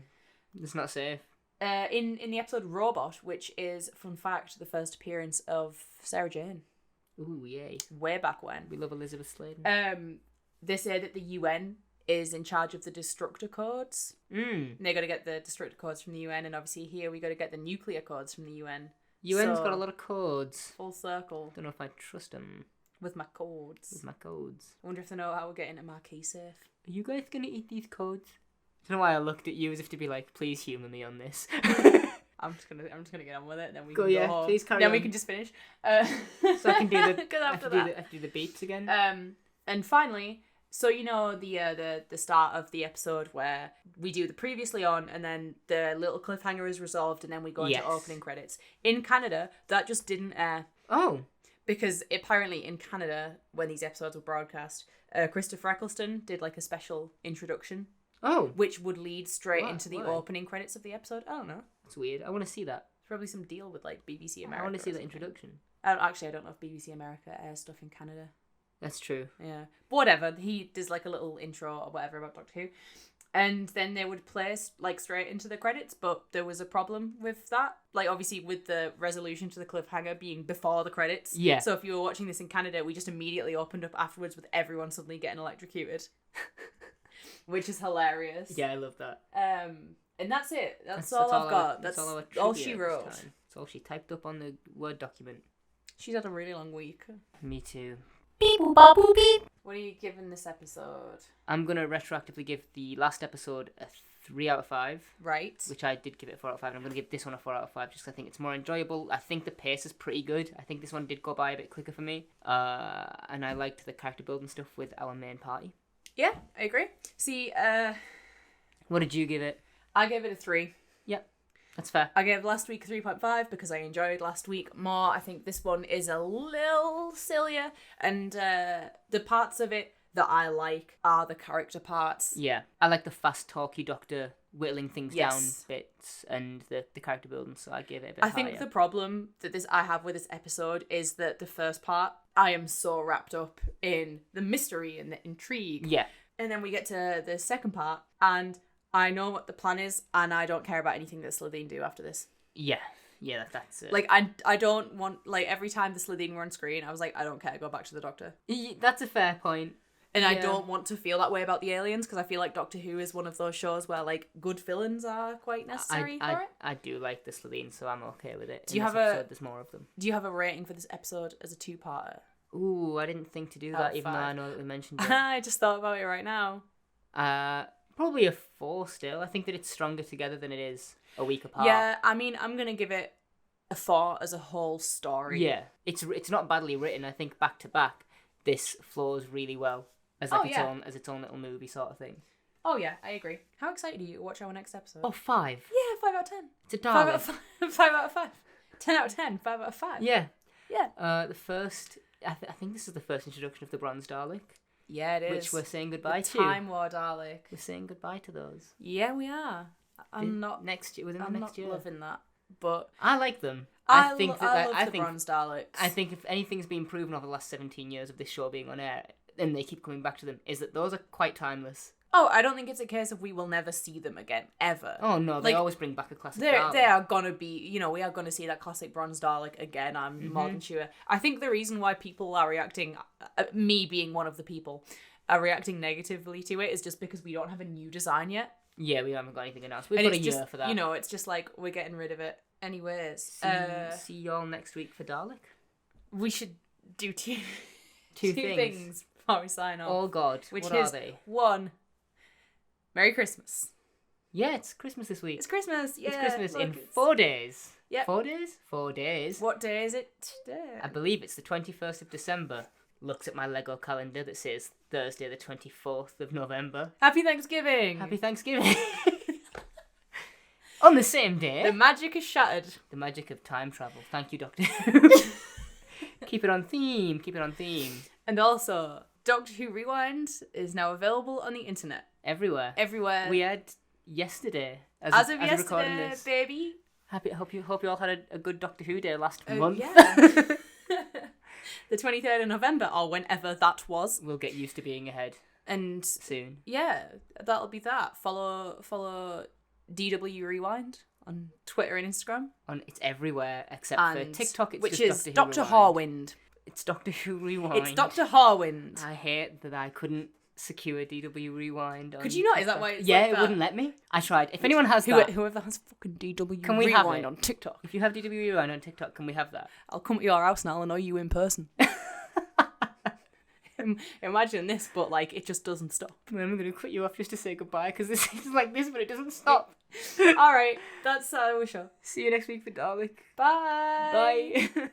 It's not safe. In the episode Robot, which is, fun fact, the first appearance of Sarah Jane. Ooh, yay. Way back when. We love Elizabeth Sladen. They say that the UN is in charge of the destructor codes. They got to get the destructor codes from the UN, and obviously here we got to get the nuclear codes from the UN. UN's got a lot of codes. Full circle. Don't know if I trust them. With my codes. I wonder if they know how we're getting a marquee safe. Are you guys going to eat these codes? I don't know why I looked at you as if to be like, please humour me on this. I'm just gonna get on with it, and then we can go home. Please carry then on. we can just finish. So I can do the because after I have to do the beeps again. And finally, so you know the start of the episode where we do the previously on, and then the little cliffhanger is resolved, and then we go into opening credits. In Canada, that just didn't air. Oh. Because apparently in Canada, when these episodes were broadcast, Christopher Eccleston did like a special introduction. Oh. Which would lead straight into the opening credits of the episode. I don't know. That's weird. I want to see that. It's probably some deal with like BBC America. I want to see that introduction. Actually, I don't know if BBC America airs stuff in Canada. That's true. Yeah. But whatever. He does like a little intro or whatever about Doctor Who. And then they would play like straight into the credits, but there was a problem with that. Like obviously with the resolution to the cliffhanger being before the credits. Yeah. So if you were watching this in Canada, we just immediately opened up afterwards with everyone suddenly getting electrocuted. Which is hilarious. Yeah, I love that. And that's it. That's all I've got. That's all she wrote. That's all she typed up on the Word document. She's had a really long week. Me too. Beep boop bop boop beep. What are you giving this episode? I'm gonna retroactively give the last episode a 3 out of 5. Right. Which I did give it a 4 out of 5. And I'm gonna give this one a 4 out of 5 just because I think it's more enjoyable. I think the pace is pretty good. I think this one did go by a bit quicker for me. And I liked the character building stuff with our main party. Yeah, I agree. See, what did you give it? I gave it a 3. Yep, that's fair. I gave last week a 3.5 because I enjoyed last week more. I think this one is a little sillier, and the parts of it that I like are the character parts. Yeah, I like the fast talky Doctor whittling things down bits and the character building, so I gave it a bit higher. I think the problem that I have with this episode is that the first part, I am so wrapped up in the mystery and the intrigue. Yeah. And then we get to the second part, and I know what the plan is, and I don't care about anything that Slitheen do after this. Yeah, that's it. Like, I don't want, like, every time the Slitheen were on screen, I was like, I don't care, go back to the Doctor. That's a fair point. And I don't want to feel that way about the aliens, because I feel like Doctor Who is one of those shows where, like, good villains are quite necessary for it. I do like the Slitheen, so I'm okay with it. Do you have there's more of them. Do you have a rating for this episode as a 2-parter? Ooh, I didn't think to do that, even though I know that we mentioned it. I just thought about it right now. Probably a 4 still. I think that it's stronger together than it is a week apart. Yeah, I mean, I'm going to give it a 4 as a whole story. Yeah, it's not badly written. I think back to back, this flows really well as like its own little movie sort of thing. Oh yeah, I agree. How excited are you to watch our next episode? Oh, 5. Yeah, 5 out of 10. It's a darling. 5 out of 5. 10 out of 10. 5 out of 5. Yeah. Yeah. The first, I think this is the first introduction of the Bronze Dalek. Yeah, it is. Which we're saying goodbye to. Time War Dalek. We're saying goodbye to those. Yeah, we are. I'm not next year. Within I'm the next not year. loving that, but I like them. I think the Bronze Daleks. I think if anything's been proven over the last 17 years of this show being on air, and they keep coming back to them, is that those are quite timeless. Oh, I don't think it's a case of we will never see them again, ever. Oh no, they always bring back a classic Dalek. They are gonna be, we are gonna see that classic Bronze Dalek again, I'm more than sure. I think the reason why people are reacting, me being one of the people, are reacting negatively to it is just because we don't have a new design yet. Yeah, we haven't got anything announced. We've got a year for that. It's just like, we're getting rid of it. Anyways. See y'all next week for Dalek. We should do two things before we sign off. Oh God, what are they? 1, Merry Christmas. Yeah, it's Christmas this week. It's Christmas, yeah. It's Christmas in 4 days. Yeah. 4 days? 4 days. What day is it today? I believe it's the 21st of December. Looks at my Lego calendar that says Thursday the 24th of November. Happy Thanksgiving! Happy Thanksgiving! On the same day. The magic is shattered. The magic of time travel. Thank you, Doctor Who. Keep it on theme. Keep it on theme. And also, Doctor Who Rewind is now available on the internet. Everywhere. We had yesterday. As of yesterday, baby. Hope you all had a good Doctor Who day last month. Yeah. The 23rd of November, or whenever that was. We'll get used to being ahead. And soon. Yeah, that'll be that. Follow DW Rewind on Twitter and Instagram. It's everywhere except for TikTok. It's which just is Doctor Dr. Harwind. It's Doctor Who Rewind. It's Dr. Harwind. I hate that I couldn't secure DW Rewind. Could you not? TikTok. Is that why it's yeah, like it that? wouldn't let me. I tried. If anyone has that, whoever has fucking DW can we have Rewind it? on TikTok. If you have DW Rewind on TikTok, can we have that? I'll come to your house and I'll annoy you in person. Imagine this, but like it just doesn't stop. I'm going to cut you off just to say goodbye because this is like this, but it doesn't stop. All right, that's our show. See you next week for Dalek. Bye. Bye.